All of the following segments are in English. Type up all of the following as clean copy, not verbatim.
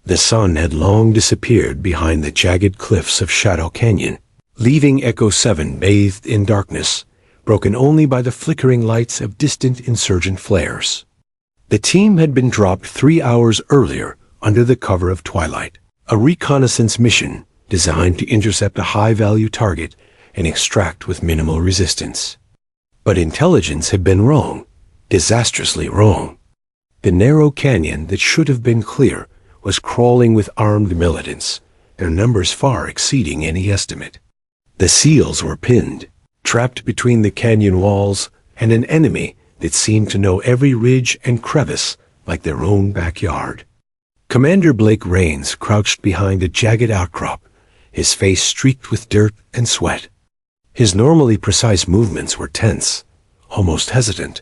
The sun had long disappeared behind the jagged cliffs of Shadow Canyon, leaving Echo 7 bathed in darkness, broken only by the flickering lights of distant insurgent flares. The team had been dropped 3 hours earlier under the cover of twilight, a reconnaissance mission designed to intercept a high-value target and extract with minimal resistance. But intelligence had been wrong, disastrously wrong. The narrow canyon that should have been clear was crawling with armed militants, their numbers far exceeding any estimate. The SEALs were pinned, trapped between the canyon walls and an enemy that seemed to know every ridge and crevice like their own backyard. Commander Blake Rains crouched behind a jagged outcrop, his face streaked with dirt and sweat. His normally precise movements were tense, almost hesitant,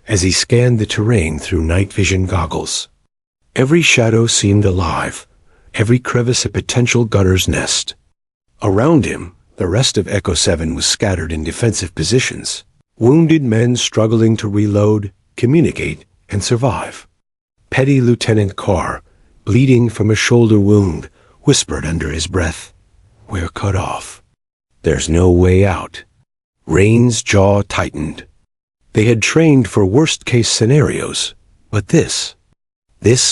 as he scanned the terrain through night vision goggles. Every shadow seemed alive, every crevice a potential gunner's nest. Around him, the rest of Echo 7 was scattered in defensive positions, wounded men struggling to reload, communicate, and survive. Petty Lieutenant Carr, bleeding from a shoulder wound, whispered under his breath, "We're cut off. There's no way out." Rain's jaw tightened. They had trained for worst-case scenarios, but this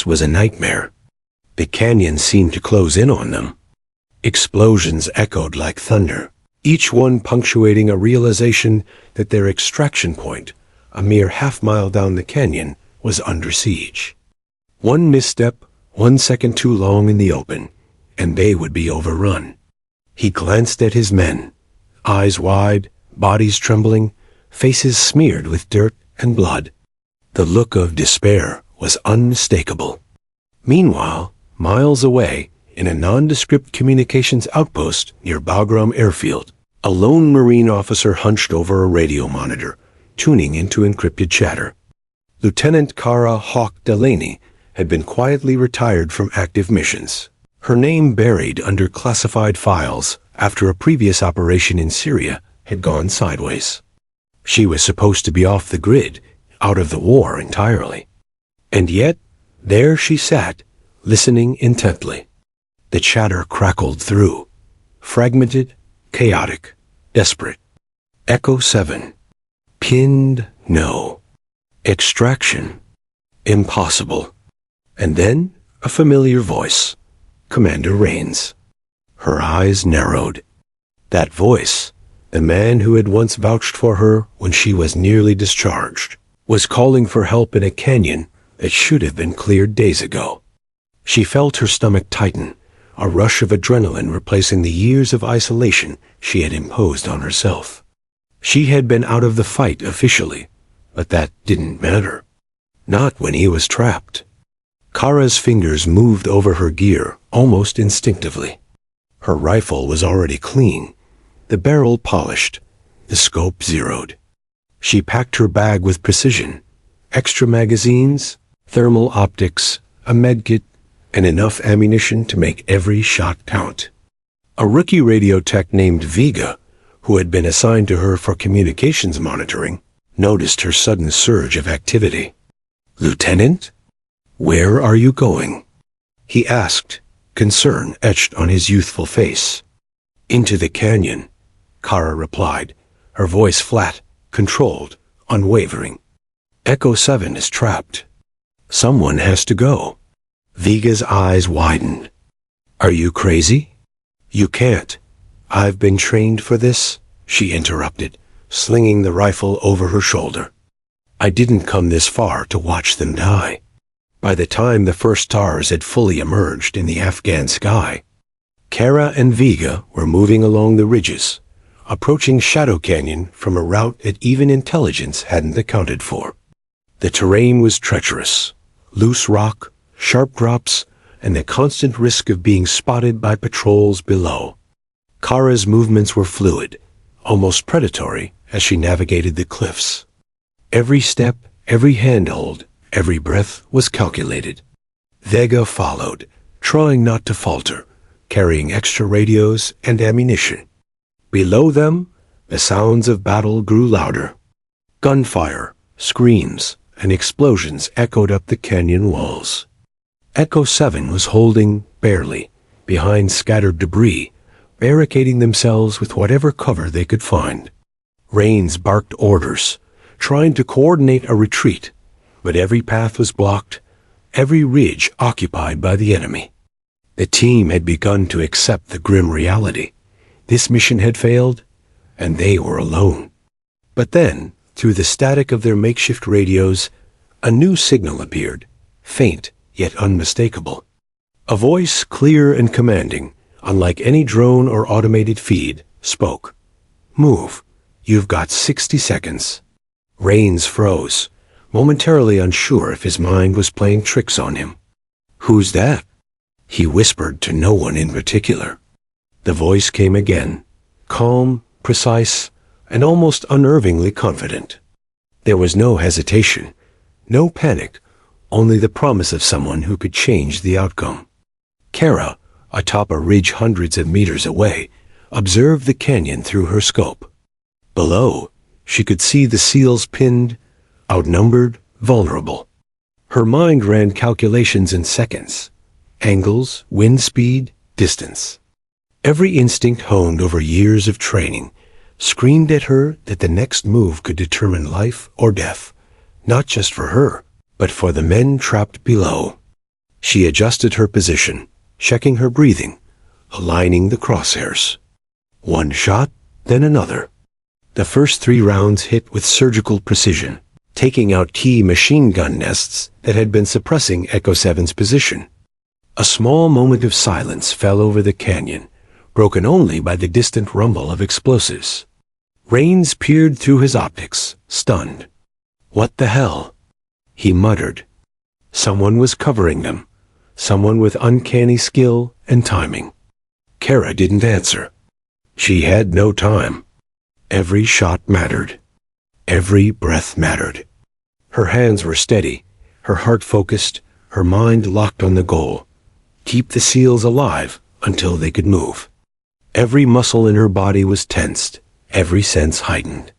was a nightmare. The canyon seemed to close in on them. Explosions echoed like thunder, each one punctuating a realization that their extraction point, a mere half-mile down the canyon, was under siege. One misstep, 1 second too long in the open, and they would be overrun. He glanced at his men, eyes wide, bodies trembling, faces smeared with dirt and blood. The look of despair was unmistakable. Meanwhile, miles away, in a nondescript communications outpost near Bagram Airfield, a lone Marine officer hunched over a radio monitor, tuning into encrypted chatter. Lieutenant Cara Hawk Delaney had been quietly retired from active missions, her name buried under classified files after a previous operation in Syria had gone sideways. She was supposed to be off the grid, out of the war entirely. And yet, there she sat, listening intently. The chatter crackled through, fragmented, chaotic, desperate. Echo 7. Pinned, no. Extraction. Impossible. And then, a familiar voice. Commander Rains. Her eyes narrowed. That voice, the man who had once vouched for her when she was nearly discharged, was calling for help in a canyon that should have been cleared days ago. She felt her stomach tighten, a rush of adrenaline replacing the years of isolation she had imposed on herself. She had been out of the fight officially, but that didn't matter. Not when he was trapped. Kara's fingers moved over her gear almost instinctively. Her rifle was already clean, the barrel polished, the scope zeroed. She packed her bag with precision, extra magazines, thermal optics, a medkit, and enough ammunition to make every shot count. A rookie radio tech named Vega, who had been assigned to her for communications monitoring, noticed her sudden surge of activity. "Lieutenant, where are you going?" he asked, concern etched on his youthful face. "Into the canyon," Kara replied, her voice flat, controlled, unwavering. "Echo 7 is trapped. Someone has to go." Vega's eyes widened. "Are you crazy?" "You can't. I've been trained for this," she interrupted, slinging the rifle over her shoulder. "I didn't come this far to watch them die." By the time the first stars had fully emerged in the Afghan sky, Kara and Vega were moving along the ridges, approaching Shadow Canyon from a route that even intelligence hadn't accounted for. The terrain was treacherous, loose rock, sharp drops, and the constant risk of being spotted by patrols below. Kara's movements were fluid, almost predatory as she navigated the cliffs. Every step, every handhold, every breath was calculated. Vega followed, trying not to falter, carrying extra radios and ammunition. Below them, the sounds of battle grew louder. Gunfire, screams, and explosions echoed up the canyon walls. Echo 7 was holding, barely, behind scattered debris, barricading themselves with whatever cover they could find. Rains barked orders, trying to coordinate a retreat, but every path was blocked, every ridge occupied by the enemy. The team had begun to accept the grim reality. This mission had failed, and they were alone. But then, through the static of their makeshift radios, a new signal appeared, faint yet unmistakable. A voice clear and commanding, unlike any drone or automated feed, spoke. "Move. You've got 60 seconds." Rains froze, momentarily unsure if his mind was playing tricks on him. "Who's that?" He whispered to no one in particular. The voice came again, calm, precise, and almost unnervingly confident. There was no hesitation, no panic, only the promise of someone who could change the outcome. Kara, atop a ridge hundreds of meters away, observed the canyon through her scope. Below, she could see the seals pinned, outnumbered, vulnerable. Her mind ran calculations in seconds. Angles, wind speed, distance. Every instinct honed over years of training screamed at her that the next move could determine life or death, not just for her, but for the men trapped below. She adjusted her position, checking her breathing, aligning the crosshairs. One shot, then another. The first 3 rounds hit with surgical precision, taking out key machine gun nests that had been suppressing Echo 7's position. A small moment of silence fell over the canyon, broken only by the distant rumble of explosives. Rains peered through his optics, stunned. "What the hell?" he muttered. Someone was covering them, someone with uncanny skill and timing. Kara didn't answer. She had no time. Every shot mattered. Every breath mattered. Her hands were steady, her heart focused, her mind locked on the goal. Keep the seals alive until they could move. Every muscle in her body was tensed, every sense heightened.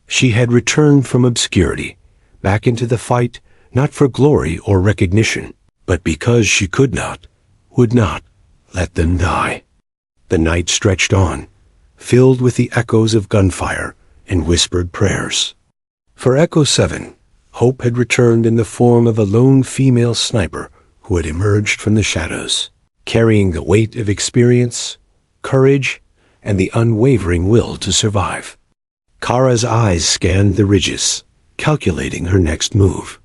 She had returned from obscurity, back into the fight, not for glory or recognition, but because she could not, would not, let them die. The night stretched on, filled with the echoes of gunfire and whispered prayers. For Echo 7, hope had returned in the form of a lone female sniper who had emerged from the shadows, carrying the weight of experience, courage, and the unwavering will to survive. Kara's eyes scanned the ridges, calculating her next move.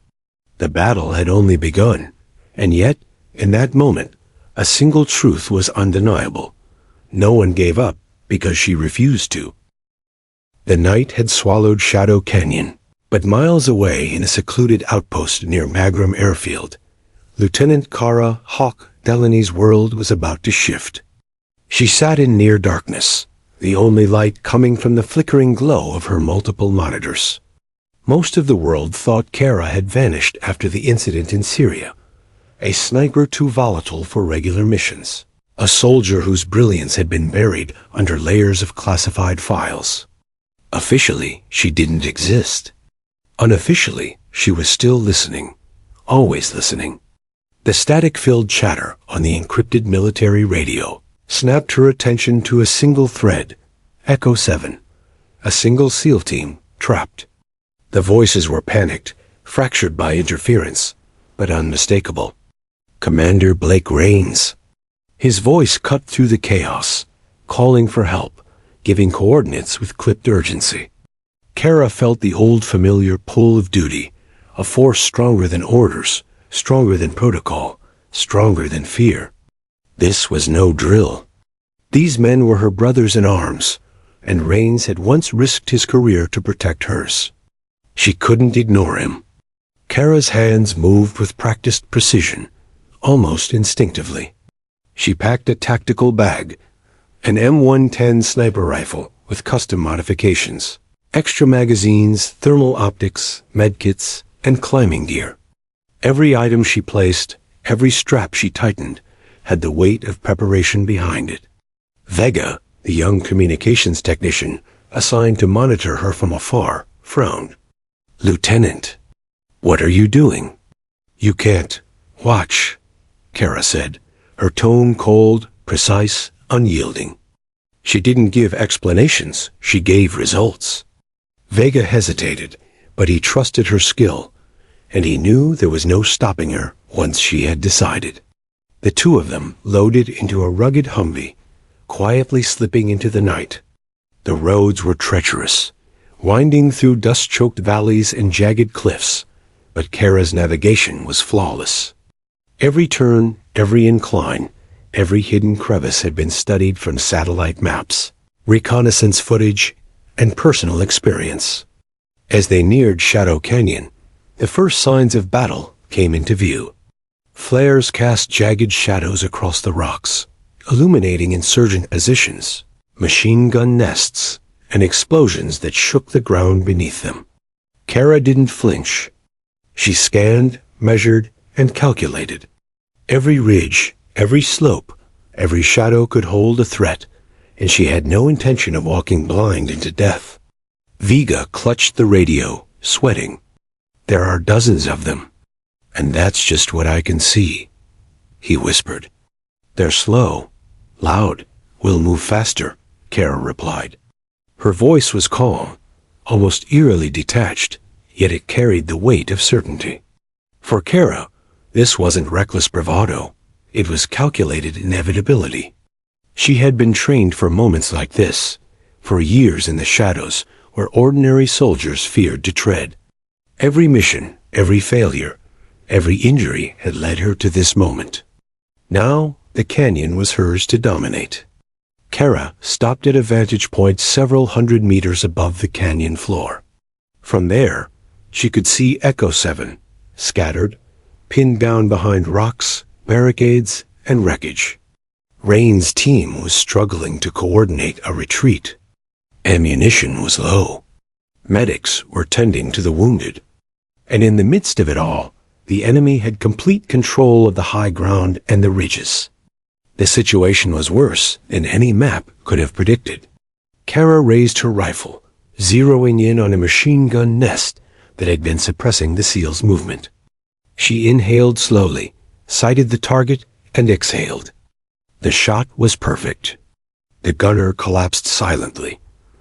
The battle had only begun, and yet, in that moment, a single truth was undeniable. No one gave up because she refused to. The night had swallowed Shadow Canyon, but miles away in a secluded outpost near Magram Airfield, Lieutenant Kara Hawk Delaney's world was about to shift. She sat in near darkness, the only light coming from the flickering glow of her multiple monitors. Most of the world thought Kara had vanished after the incident in Syria, a sniper too volatile for regular missions, a soldier whose brilliance had been buried under layers of classified files. Officially, she didn't exist. Unofficially, she was still listening, always listening. The static-filled chatter on the encrypted military radio snapped her attention to a single thread, Echo 7, a single SEAL team trapped. The voices were panicked, fractured by interference, but unmistakable. Commander Blake Rains. His voice cut through the chaos, calling for help, giving coordinates with clipped urgency. Kara felt the old familiar pull of duty, a force stronger than orders, stronger than protocol, stronger than fear. This was no drill. These men were her brothers in arms, and Rains had once risked his career to protect hers. She couldn't ignore him. Kara's hands moved with practiced precision, almost instinctively. She packed a tactical bag, an M110 sniper rifle with custom modifications, extra magazines, thermal optics, medkits, and climbing gear. Every item she placed, every strap she tightened, had the weight of preparation behind it. Vega, the young communications technician assigned to monitor her from afar, frowned. "Lieutenant, what are you doing? You can't. Watch. Kara said, her tone cold, precise, unyielding. She didn't give explanations, she gave results. Vega hesitated, but he trusted her skill, and he knew there was no stopping her once she had decided. The two of them loaded into a rugged Humvee, quietly slipping into the night. The roads were treacherous, winding through dust-choked valleys and jagged cliffs, but Kara's navigation was flawless. Every turn, every incline, every hidden crevice had been studied from satellite maps, reconnaissance footage, and personal experience. As they neared Shadow Canyon, the first signs of battle came into view. Flares cast jagged shadows across the rocks, illuminating insurgent positions, machine gun nests, and explosions that shook the ground beneath them. Kara didn't flinch. She scanned, measured, and calculated. Every ridge, every slope, every shadow could hold a threat, and she had no intention of walking blind into death. Vega clutched the radio, sweating. "There are dozens of them, and that's just what I can see," he whispered. "They're slow, loud, we'll move faster," Kara replied. Her voice was calm, almost eerily detached, yet it carried the weight of certainty. For Kara, this wasn't reckless bravado, it was calculated inevitability. She had been trained for moments like this, for years in the shadows where ordinary soldiers feared to tread. Every mission, every failure, every injury had led her to this moment. Now, the canyon was hers to dominate. Kara stopped at a vantage point several hundred meters above the canyon floor. From there, she could see Echo 7, scattered, pinned down behind rocks, barricades, and wreckage. Rain's team was struggling to coordinate a retreat. Ammunition was low. Medics were tending to the wounded. And in the midst of it all, the enemy had complete control of the high ground and the ridges. The situation was worse than any map could have predicted. Kara raised her rifle, zeroing in on a machine gun nest that had been suppressing the SEAL's movement. She inhaled slowly, sighted the target, and exhaled. The shot was perfect. The gunner collapsed silently.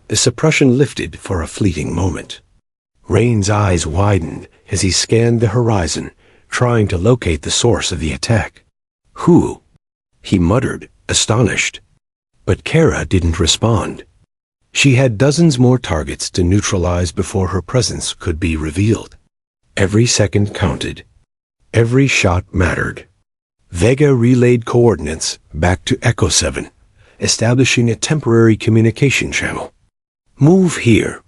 The suppression lifted for a fleeting moment. Rain's eyes widened as he scanned the horizon, trying to locate the source of the attack. "Who?" he muttered, astonished. But Kara didn't respond. She had dozens more targets to neutralize before her presence could be revealed. Every second counted. Every shot mattered. Vega relayed coordinates back to Echo 7, establishing a temporary communication channel. "Move here.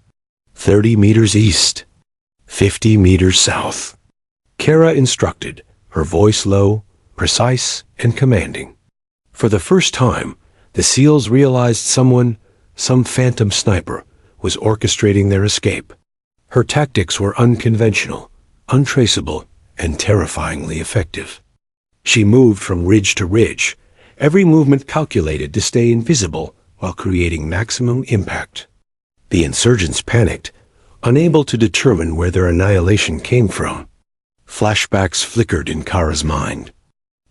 30 meters east. 50 meters south." Kara instructed, her voice low, precise, and commanding. For the first time, the SEALs realized someone, some phantom sniper, was orchestrating their escape. Her tactics were unconventional, untraceable, and terrifyingly effective. She moved from ridge to ridge, every movement calculated to stay invisible while creating maximum impact. The insurgents panicked, unable to determine where their annihilation came from. Flashbacks flickered in Kara's mind.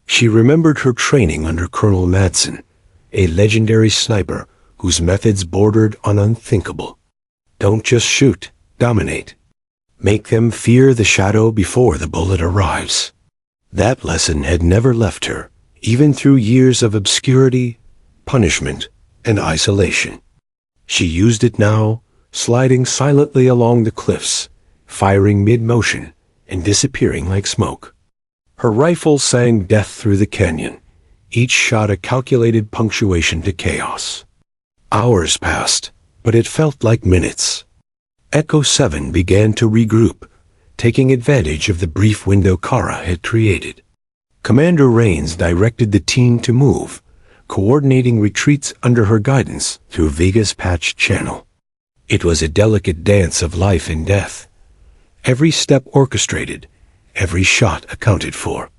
She remembered her training under Colonel Madsen, a legendary sniper whose methods bordered on unthinkable. Don't just shoot, dominate. Make them fear the shadow before the bullet arrives. That lesson had never left her, even through years of obscurity, punishment, and isolation. She used it now, sliding silently along the cliffs, firing mid-motion, and disappearing like smoke. Her rifle sang death through the canyon, each shot a calculated punctuation to chaos. Hours passed, but it felt like minutes. Echo 7 began to regroup, taking advantage of the brief window Kara had created. Commander Rains directed the team to move, coordinating retreats under her guidance through Vega's patched channel. It was a delicate dance of life and death. Every step orchestrated, every shot accounted for.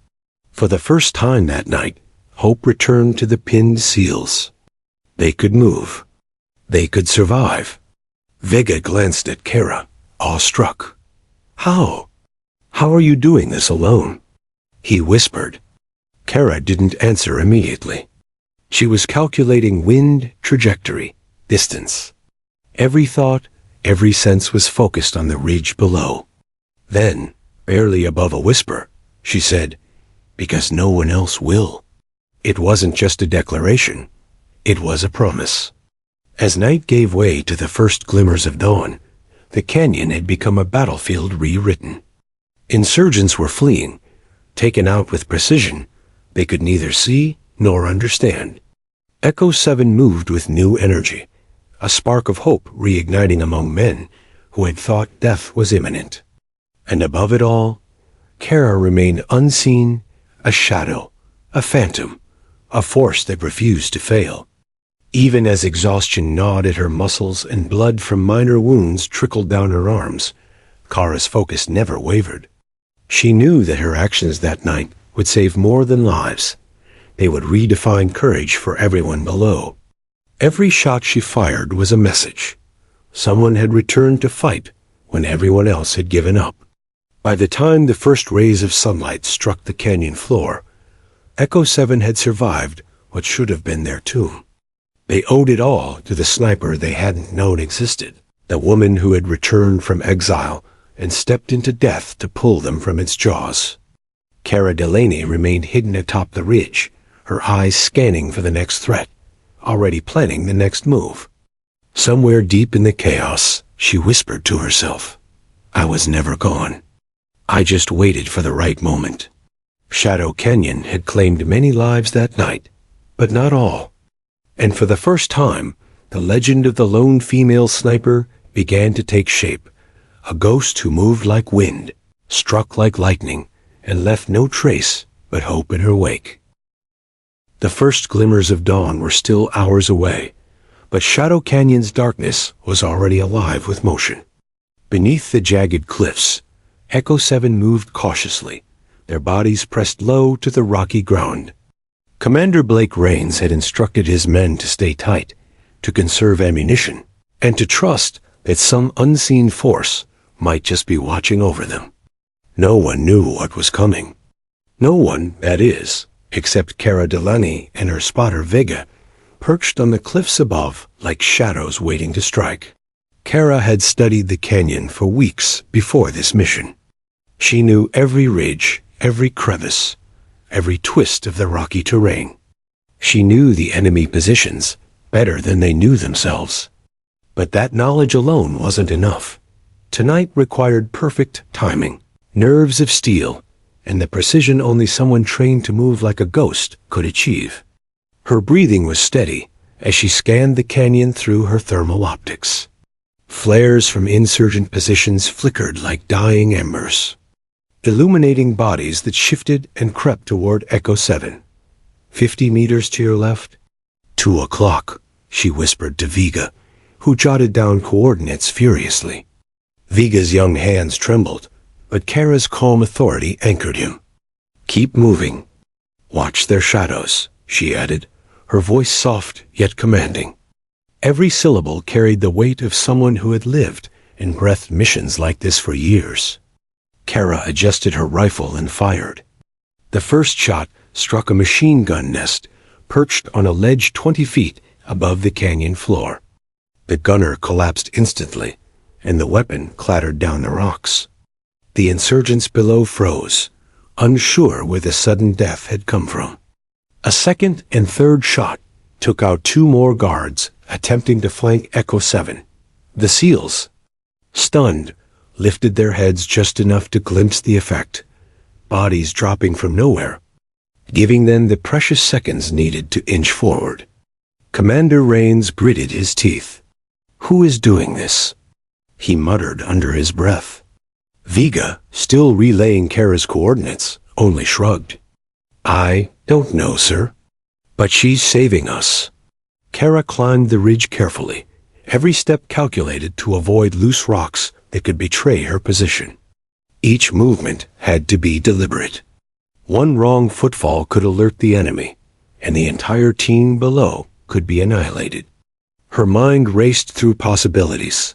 For the first time that night, hope returned to the pinned SEALs. They could move. They could survive. Vega glanced at Kara, awestruck. "How? How are you doing this alone?" he whispered. Kara didn't answer immediately. She was calculating wind, trajectory, distance. Every thought, every sense was focused on the ridge below. Then, barely above a whisper, she said, "Because no one else will." It wasn't just a declaration. It was a promise. As night gave way to the first glimmers of dawn, the canyon had become a battlefield rewritten. Insurgents were fleeing, taken out with precision they could neither see nor understand. Echo 7 moved with new energy, a spark of hope reigniting among men who had thought death was imminent. And above it all, Kara remained unseen, a shadow, a phantom, a force that refused to fail. Even as exhaustion gnawed at her muscles and blood from minor wounds trickled down her arms, Kara's focus never wavered. She knew that her actions that night would save more than lives. They would redefine courage for everyone below. Every shot she fired was a message. Someone had returned to fight when everyone else had given up. By the time the first rays of sunlight struck the canyon floor, Echo 7 had survived what should have been their tomb. They owed it all to the sniper they hadn't known existed, the woman who had returned from exile and stepped into death to pull them from its jaws. Kara Delaney remained hidden atop the ridge, her eyes scanning for the next threat, already planning the next move. Somewhere deep in the chaos, she whispered to herself, "I was never gone. I just waited for the right moment." Shadow Canyon had claimed many lives that night, but not all. And for the first time, the legend of the lone female sniper began to take shape, a ghost who moved like wind, struck like lightning, and left no trace but hope in her wake. The first glimmers of dawn were still hours away, but Shadow Canyon's darkness was already alive with motion. Beneath the jagged cliffs, Echo 7 moved cautiously, their bodies pressed low to the rocky ground. Commander Blake Rains had instructed his men to stay tight, to conserve ammunition, and to trust that some unseen force might just be watching over them. No one knew what was coming. No one, that is, except Kara Delaney and her spotter Vega, perched on the cliffs above like shadows waiting to strike. Kara had studied the canyon for weeks before this mission. She knew every ridge, every crevice, every twist of the rocky terrain. She knew the enemy positions better than they knew themselves. But that knowledge alone wasn't enough. Tonight required perfect timing, nerves of steel, and the precision only someone trained to move like a ghost could achieve. Her breathing was steady as she scanned the canyon through her thermal optics. Flares from insurgent positions flickered like dying embers, illuminating bodies that shifted and crept toward Echo 7. 50 meters to your left. 2 o'clock, she whispered to Vega, who jotted down coordinates furiously. Vega's young hands trembled, but Kara's calm authority anchored him. "Keep moving. Watch their shadows," she added, her voice soft yet commanding. Every syllable carried the weight of someone who had lived and breathed missions like this for years. Kara adjusted her rifle and fired. The first shot struck a machine gun nest perched on a ledge 20 feet above the canyon floor. The gunner collapsed instantly, and the weapon clattered down the rocks. The insurgents below froze, unsure where the sudden death had come from. A second and third shot took out 2 more guards attempting to flank Echo 7. The SEALs, stunned, lifted their heads just enough to glimpse the effect, bodies dropping from nowhere, giving them the precious seconds needed to inch forward. Commander Rains gritted his teeth. "Who is doing this?" he muttered under his breath. Vega, still relaying Kara's coordinates, only shrugged. "I don't know, sir. But she's saving us." Kara climbed the ridge carefully, every step calculated to avoid loose rocks that could betray her position. Each movement had to be deliberate. One wrong footfall could alert the enemy, and the entire team below could be annihilated. Her mind raced through possibilities,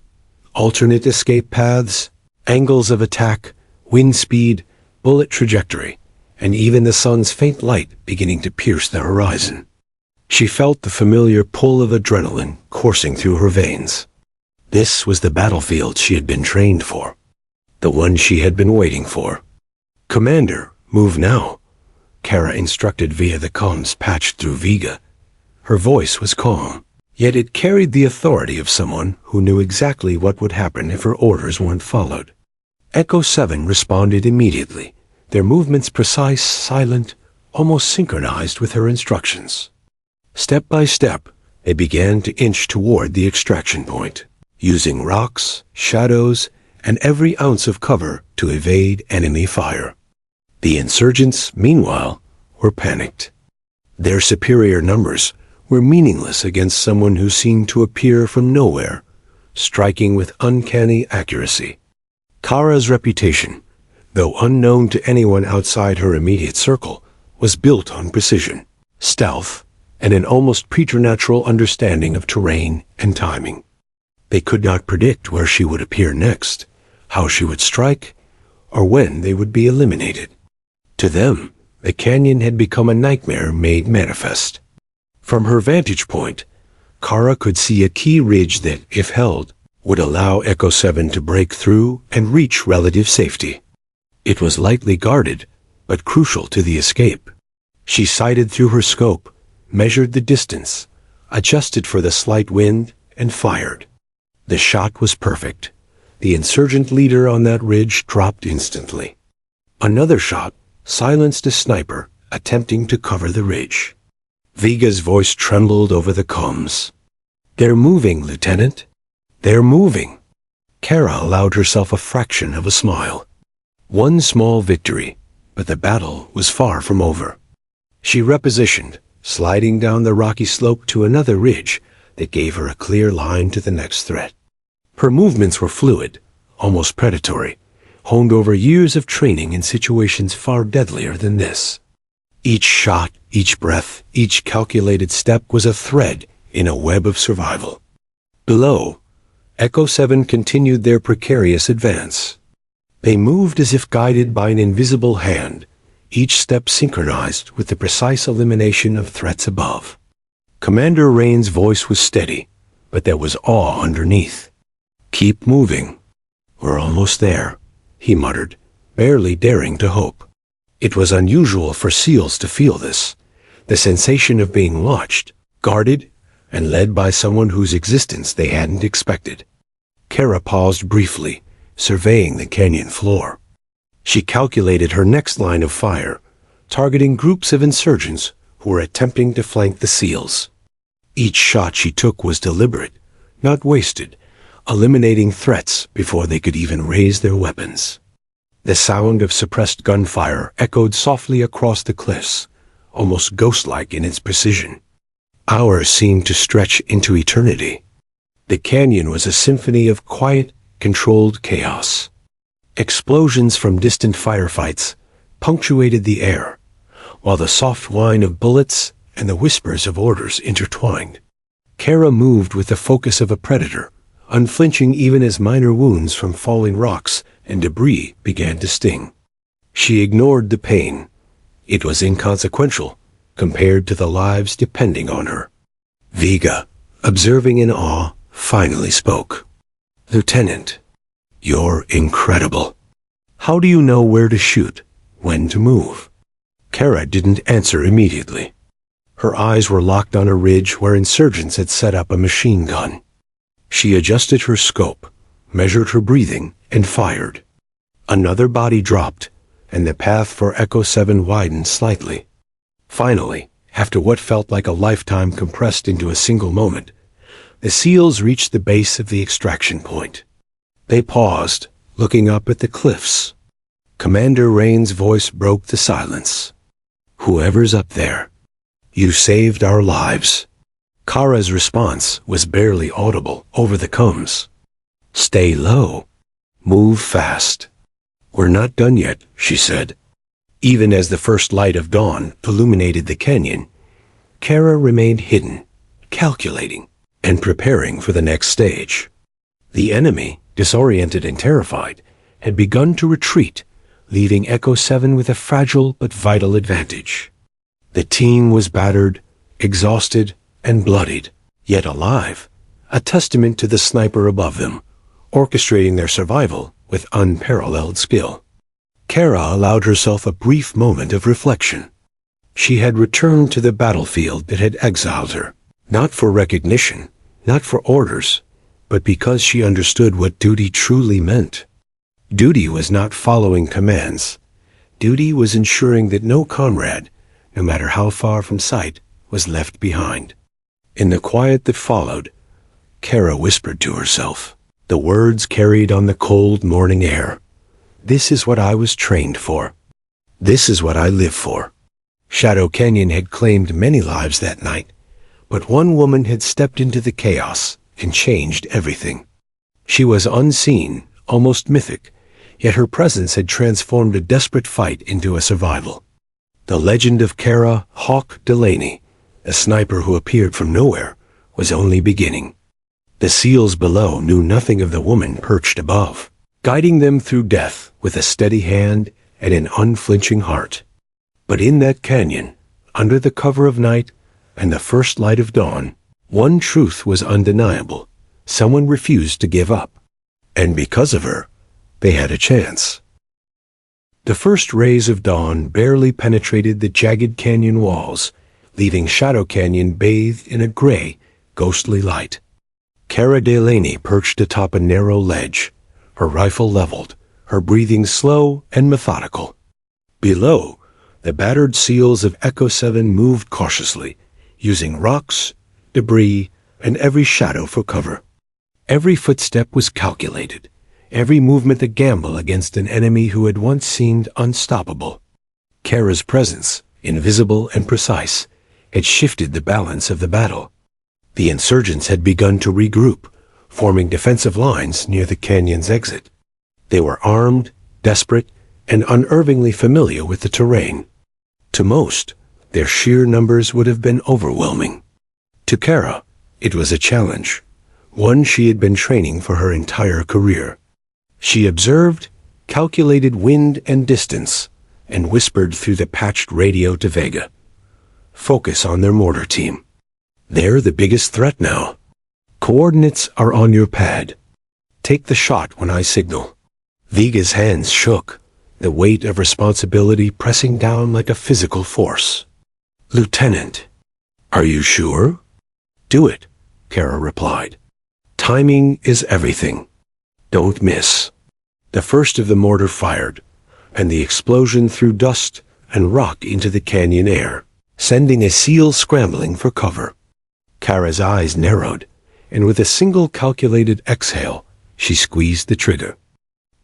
alternate escape paths, angles of attack, wind speed, bullet trajectory, and even the sun's faint light beginning to pierce the horizon. She felt the familiar pull of adrenaline coursing through her veins. This was the battlefield she had been trained for, the one she had been waiting for. "Commander, move now," Kara instructed via the comms patched through Vega. Her voice was calm, yet it carried the authority of someone who knew exactly what would happen if her orders weren't followed. Echo 7 responded immediately, their movements precise, silent, almost synchronized with her instructions. Step by step, they began to inch toward the extraction point, using rocks, shadows, and every ounce of cover to evade enemy fire. The insurgents, meanwhile, were panicked. Their superior numbers were meaningless against someone who seemed to appear from nowhere, striking with uncanny accuracy. Kara's reputation, though unknown to anyone outside her immediate circle, was built on precision, stealth, and an almost preternatural understanding of terrain and timing. They could not predict where she would appear next, how she would strike, or when they would be eliminated. To them, the canyon had become a nightmare made manifest. From her vantage point, Kara could see a key ridge that, if held, would allow Echo 7 to break through and reach relative safety. It was lightly guarded, but crucial to the escape. She sighted through her scope, measured the distance, adjusted for the slight wind, and fired. The shot was perfect. The insurgent leader on that ridge dropped instantly. Another shot silenced a sniper attempting to cover the ridge. Vega's voice trembled over the comms. "They're moving, Lieutenant. They're moving." Kara allowed herself a fraction of a smile. One small victory, but the battle was far from over. She repositioned, sliding down the rocky slope to another ridge that gave her a clear line to the next threat. Her movements were fluid, almost predatory, honed over years of training in situations far deadlier than this. Each shot, each breath, each calculated step was a thread in a web of survival. Below, Echo 7 continued their precarious advance. They moved as if guided by an invisible hand, each step synchronized with the precise elimination of threats above. Commander Rain's voice was steady, but there was awe underneath. "Keep moving. We're almost there," he muttered, barely daring to hope. It was unusual for SEALs to feel this, the sensation of being watched, guarded, and led by someone whose existence they hadn't expected. Kara paused briefly, surveying the canyon floor. She calculated her next line of fire, targeting groups of insurgents who were attempting to flank the SEALs. Each shot she took was deliberate, not wasted, eliminating threats before they could even raise their weapons. The sound of suppressed gunfire echoed softly across the cliffs, almost ghost-like in its precision. Hours seemed to stretch into eternity. The canyon was a symphony of quiet, controlled chaos. Explosions from distant firefights punctuated the air, while the soft whine of bullets and the whispers of orders intertwined. Kara moved with the focus of a predator, unflinching even as minor wounds from falling rocks and debris began to sting. She ignored the pain. It was inconsequential compared to the lives depending on her. Vega, observing in awe, finally spoke. "Lieutenant, you're incredible. How do you know where to shoot, when to move?" Kara didn't answer immediately. Her eyes were locked on a ridge where insurgents had set up a machine gun. She adjusted her scope, measured her breathing, and fired. Another body dropped, and the path for Echo 7 widened slightly. Finally, after what felt like a lifetime compressed into a single moment, the SEALs reached the base of the extraction point. They paused, looking up at the cliffs. Commander Rain's voice broke the silence. "Whoever's up there, you saved our lives." Kara's response was barely audible over the comms. "Stay low. Move fast. We're not done yet," she said. Even as the first light of dawn illuminated the canyon, Kara remained hidden, calculating, and preparing for the next stage. The enemy, disoriented and terrified, had begun to retreat, leaving Echo 7 with a fragile but vital advantage. The team was battered, exhausted, and bloodied, yet alive, a testament to the sniper above them, orchestrating their survival with unparalleled skill. Kara allowed herself a brief moment of reflection. She had returned to the battlefield that had exiled her, not for recognition, not for orders, but because she understood what duty truly meant. Duty was not following commands. Duty was ensuring that no comrade, no matter how far from sight, was left behind. In the quiet that followed, Kara whispered to herself, the words carried on the cold morning air. This is what I was trained for. This is what I live for. Shadow Canyon had claimed many lives that night, but one woman had stepped into the chaos and changed everything. She was unseen, almost mythic, yet her presence had transformed a desperate fight into a survival. The legend of Kara Hawk Delaney, a sniper who appeared from nowhere, was only beginning. The SEALs below knew nothing of the woman perched above, guiding them through death with a steady hand and an unflinching heart. But in that canyon, under the cover of night and the first light of dawn, one truth was undeniable. Someone refused to give up. And because of her, they had a chance. The first rays of dawn barely penetrated the jagged canyon walls, leaving Shadow Canyon bathed in a gray, ghostly light. Kara Delaney perched atop a narrow ledge, her rifle leveled, her breathing slow and methodical. Below, the battered SEALs of Echo 7 moved cautiously, using rocks, debris, and every shadow for cover. Every footstep was calculated, every movement a gamble against an enemy who had once seemed unstoppable. Kara's presence, invisible and precise, had shifted the balance of the battle. The insurgents had begun to regroup, forming defensive lines near the canyon's exit. They were armed, desperate, and unervingly familiar with the terrain. To most, their sheer numbers would have been overwhelming. To Kara, it was a challenge, one she had been training for her entire career. She observed, calculated wind and distance, and whispered through the patched radio to Vega. Focus on their mortar team. They're the biggest threat now. Coordinates are on your pad. Take the shot when I signal. Vega's hands shook, the weight of responsibility pressing down like a physical force. Lieutenant, are you sure? Do it, Kara replied. Timing is everything. Don't miss. The first of the mortar fired, and the explosion threw dust and rock into the canyon air, sending a SEAL scrambling for cover. Kara's eyes narrowed, and with a single calculated exhale, she squeezed the trigger.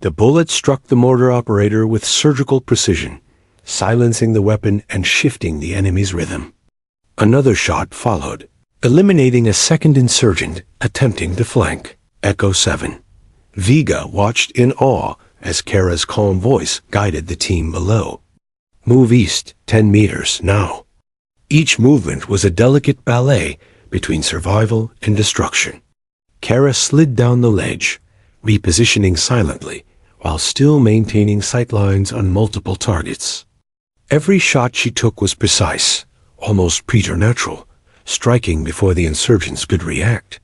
The bullet struck the mortar operator with surgical precision, silencing the weapon and shifting the enemy's rhythm. Another shot followed, eliminating a second insurgent attempting to flank. Echo 7. Vega watched in awe as Kara's calm voice guided the team below. Move east 10 meters now. Each movement was a delicate ballet between survival and destruction. Kara slid down the ledge, repositioning silently, while still maintaining sightlines on multiple targets. Every shot she took was precise, almost preternatural, striking before the insurgents could react.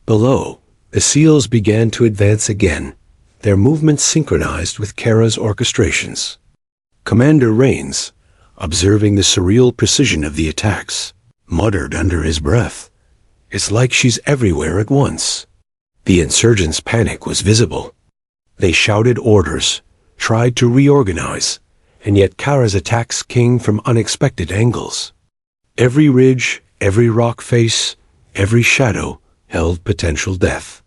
Below, the SEALs began to advance again, their movements synchronized with Kara's orchestrations. Commander Rains, observing the surreal precision of the attacks, muttered under his breath, "It's like she's everywhere at once." The insurgents' panic was visible. They shouted orders, tried to reorganize, and yet Kara's attacks came from unexpected angles. Every ridge, every rock face, every shadow held potential death.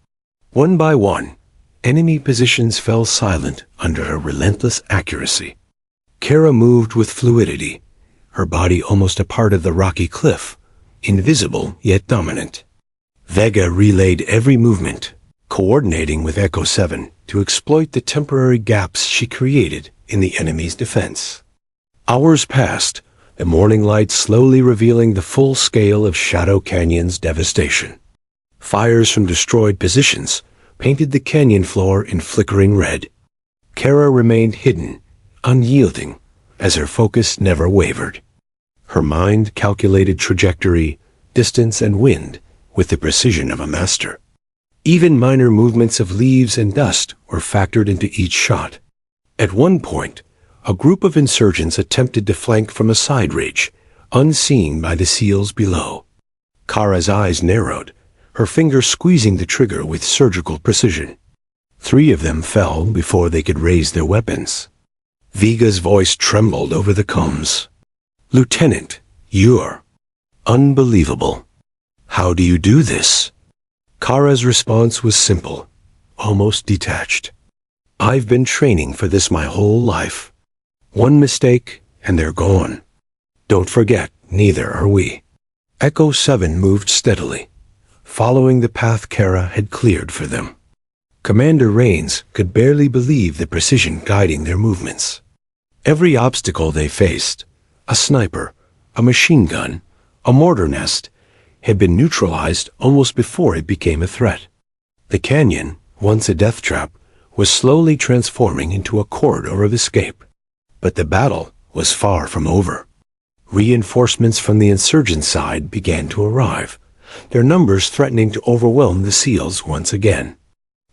One by one, enemy positions fell silent under her relentless accuracy. Kara moved with fluidity, her body almost a part of the rocky cliff, invisible yet dominant. Vega relayed every movement, coordinating with Echo 7 to exploit the temporary gaps she created in the enemy's defense. Hours passed, the morning light slowly revealing the full scale of Shadow Canyon's devastation. Fires from destroyed positions painted the canyon floor in flickering red. Kara remained hidden, unyielding, as her focus never wavered. Her mind calculated trajectory, distance, and wind with the precision of a master. Even minor movements of leaves and dust were factored into each shot. At one point, a group of insurgents attempted to flank from a side ridge, unseen by the SEALs below. Kara's eyes narrowed, her fingers squeezing the trigger with surgical precision. 3 of them fell before they could raise their weapons. Viga's voice trembled over the comms. "Lieutenant, you're unbelievable. How do you do this?" Kara's response was simple, almost detached. "I've been training for this my whole life. One mistake, and they're gone. Don't forget, neither are we." Echo 7 moved steadily, following the path Kara had cleared for them. Commander Rains could barely believe the precision guiding their movements. Every obstacle they faced, a sniper, a machine gun, a mortar nest, had been neutralized almost before it became a threat. The canyon, once a death trap, was slowly transforming into a corridor of escape. But the battle was far from over. Reinforcements from the insurgent side began to arrive, their numbers threatening to overwhelm the SEALs once again.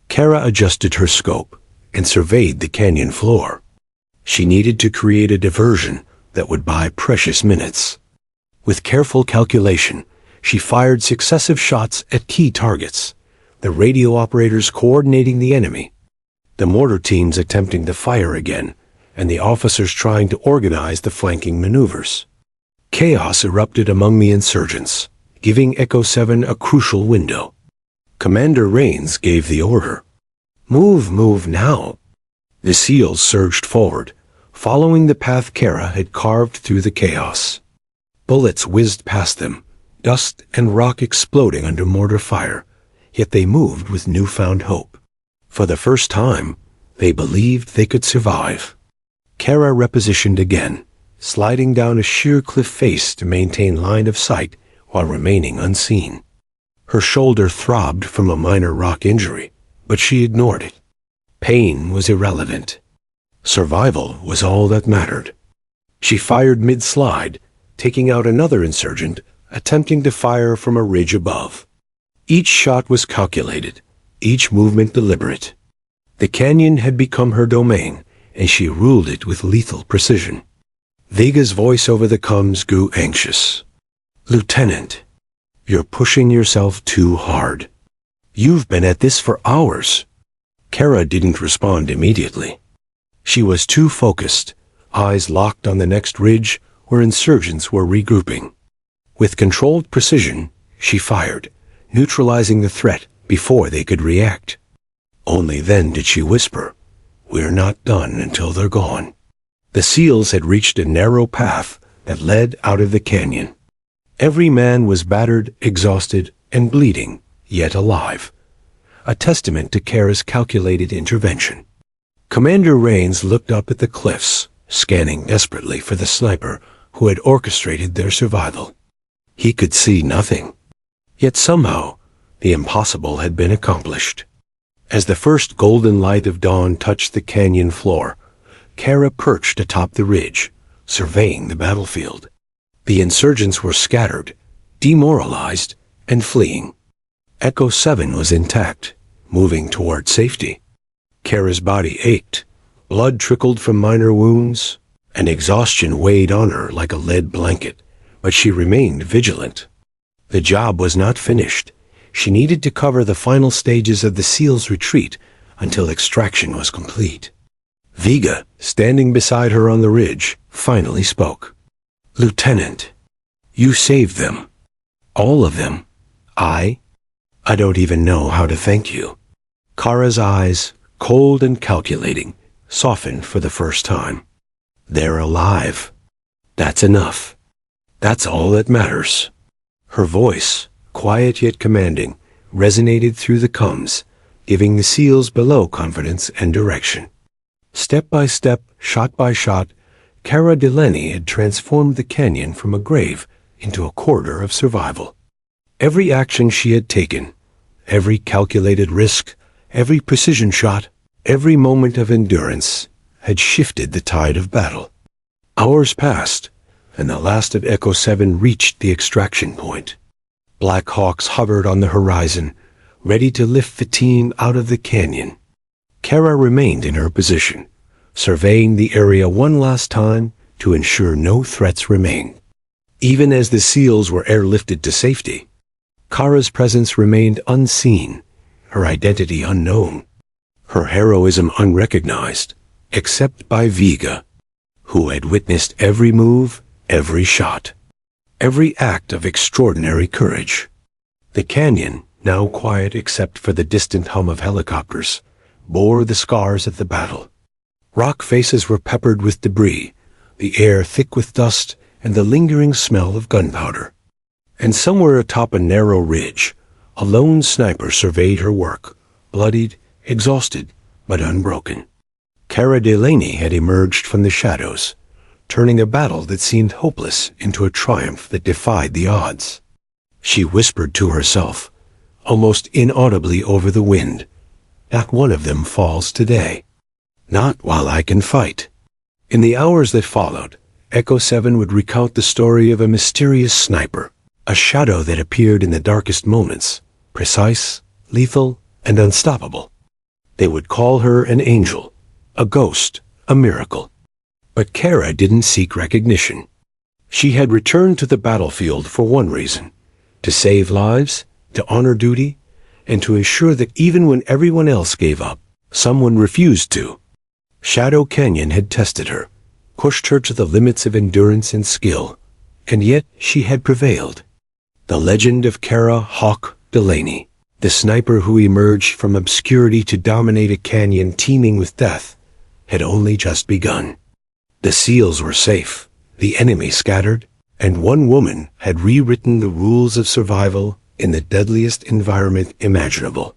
Kara adjusted her scope and surveyed the canyon floor. She needed to create a diversion that would buy precious minutes. With careful calculation, she fired successive shots at key targets, the radio operators coordinating the enemy, the mortar teams attempting to fire again, and the officers trying to organize the flanking maneuvers. Chaos erupted among the insurgents, giving Echo 7 a crucial window. Commander Rains gave the order. Move now." The SEALs surged forward, following the path Kara had carved through the chaos. Bullets whizzed past them, dust and rock exploding under mortar fire, yet they moved with newfound hope. For the first time, they believed they could survive. Kara repositioned again, sliding down a sheer cliff face to maintain line of sight while remaining unseen. Her shoulder throbbed from a minor rock injury, but she ignored it. Pain was irrelevant. Survival was all that mattered. She fired mid-slide, taking out another insurgent, attempting to fire from a ridge above. Each shot was calculated, each movement deliberate. The canyon had become her domain, and she ruled it with lethal precision. Vega's voice over the comms grew anxious. "Lieutenant, you're pushing yourself too hard. You've been at this for hours." Kara didn't respond immediately. She was too focused, eyes locked on the next ridge where insurgents were regrouping. With controlled precision, she fired, neutralizing the threat before they could react. Only then did she whisper, "We're not done until they're gone." The SEALs had reached a narrow path that led out of the canyon. Every man was battered, exhausted, and bleeding, yet alive, a testament to Kara's calculated intervention. Commander Rains looked up at the cliffs, scanning desperately for the sniper who had orchestrated their survival. He could see nothing. Yet somehow, the impossible had been accomplished. As the first golden light of dawn touched the canyon floor, Kara perched atop the ridge, surveying the battlefield. The insurgents were scattered, demoralized, and fleeing. Echo 7 was intact, moving toward safety. Kara's body ached, blood trickled from minor wounds, and exhaustion weighed on her like a lead blanket, but she remained vigilant. The job was not finished. She needed to cover the final stages of the SEALs' retreat until extraction was complete. Vega, standing beside her on the ridge, finally spoke. "Lieutenant, you saved them. All of them. I don't even know how to thank you." Kara's eyes, cold and calculating, softened for the first time. "They're alive. That's enough. That's all that matters." Her voice, quiet yet commanding, resonated through the comms, giving the SEALs below confidence and direction. Step by step, shot by shot, Kara Delaney had transformed the canyon from a grave into a corridor of survival. Every action she had taken, every calculated risk, every precision shot, every moment of endurance had shifted the tide of battle. Hours passed, and the last of Echo 7 reached the extraction point. Black hawks hovered on the horizon, ready to lift the team out of the canyon. Kara remained in her position, surveying the area one last time to ensure no threats remained. Even as the SEALs were airlifted to safety, Kara's presence remained unseen, her identity unknown, her heroism unrecognized, except by Vega, who had witnessed every move, every shot, every act of extraordinary courage. The canyon, now quiet except for the distant hum of helicopters, bore the scars of the battle. Rock faces were peppered with debris, the air thick with dust and the lingering smell of gunpowder. And somewhere atop a narrow ridge, a lone sniper surveyed her work, bloodied, exhausted, but unbroken. Cara Delaney had emerged from the shadows, turning a battle that seemed hopeless into a triumph that defied the odds. She whispered to herself, almost inaudibly over the wind, "Not one of them falls today. Not while I can fight." In the hours that followed, Echo 7 would recount the story of a mysterious sniper, a shadow that appeared in the darkest moments, precise, lethal, and unstoppable. They would call her an angel, a ghost, a miracle. But Kara didn't seek recognition. She had returned to the battlefield for one reason: to save lives, to honor duty, and to ensure that even when everyone else gave up, someone refused to. Shadow Canyon had tested her, pushed her to the limits of endurance and skill, and yet she had prevailed. The legend of Kara Hawk Delaney, the sniper who emerged from obscurity to dominate a canyon teeming with death, had only just begun. The SEALs were safe, the enemy scattered, and one woman had rewritten the rules of survival in the deadliest environment imaginable.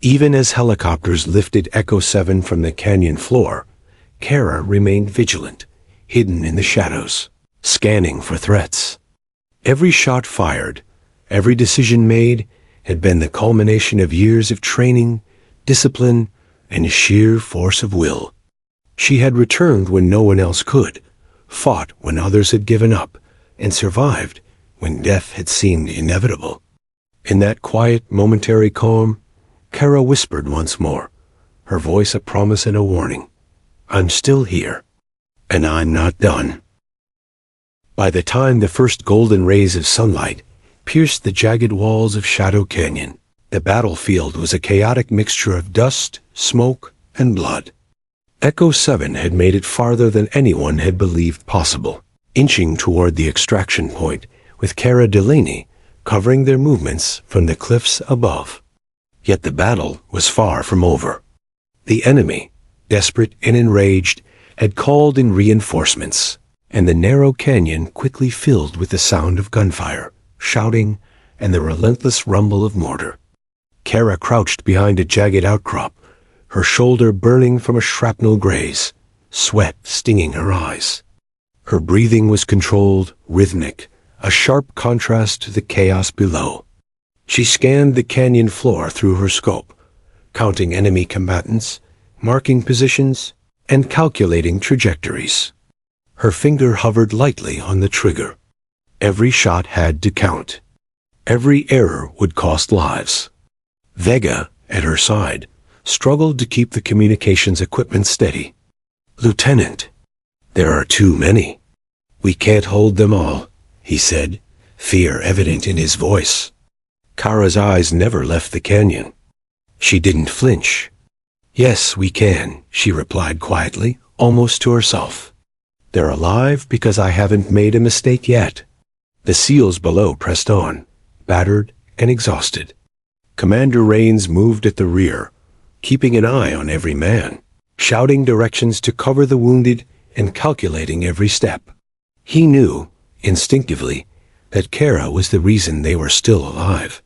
Even as helicopters lifted Echo 7 from the canyon floor, Kara remained vigilant, hidden in the shadows, scanning for threats. Every shot fired, every decision made, had been the culmination of years of training, discipline, and sheer force of will. She had returned when no one else could, fought when others had given up, and survived when death had seemed inevitable. In that quiet, momentary calm, Kara whispered once more, her voice a promise and a warning. "I'm still here, and I'm not done." By the time the first golden rays of sunlight pierced the jagged walls of Shadow Canyon, the battlefield was a chaotic mixture of dust, smoke, and blood. Echo 7 had made it farther than anyone had believed possible, inching toward the extraction point, with Cara Delaney covering their movements from the cliffs above. Yet the battle was far from over. The enemy, desperate and enraged, had called in reinforcements, and the narrow canyon quickly filled with the sound of gunfire, shouting, and the relentless rumble of mortar. Kara crouched behind a jagged outcrop, her shoulder burning from a shrapnel graze, sweat stinging her eyes. Her breathing was controlled, rhythmic, a sharp contrast to the chaos below. She scanned the canyon floor through her scope, counting enemy combatants, marking positions, and calculating trajectories. Her finger hovered lightly on the trigger. Every shot had to count. Every error would cost lives. Vega, at her side, struggled to keep the communications equipment steady. "Lieutenant, there are too many. We can't hold them all," he said, fear evident in his voice. Kara's eyes never left the canyon. She didn't flinch. "Yes, we can," she replied quietly, almost to herself. "They're alive because I haven't made a mistake yet." The SEALs below pressed on, battered and exhausted. Commander Rains moved at the rear, keeping an eye on every man, shouting directions to cover the wounded and calculating every step. He knew, instinctively, that Kara was the reason they were still alive.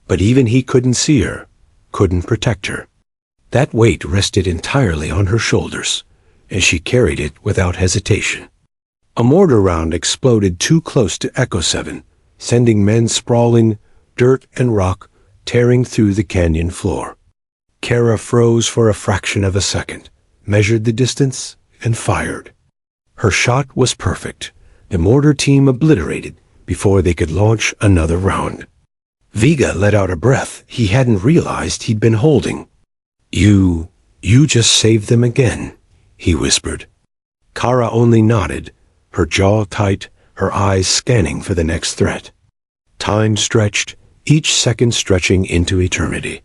But even he couldn't see her, couldn't protect her. That weight rested entirely on her shoulders, and she carried it without hesitation. A mortar round exploded too close to Echo 7, sending men sprawling, dirt and rock tearing through the canyon floor. Kara froze for a fraction of a second, measured the distance, and fired. Her shot was perfect, the mortar team obliterated before they could launch another round. Vega let out a breath he hadn't realized he'd been holding. You just saved them again," he whispered. Kara only nodded, her jaw tight, her eyes scanning for the next threat. Time stretched, each second stretching into eternity.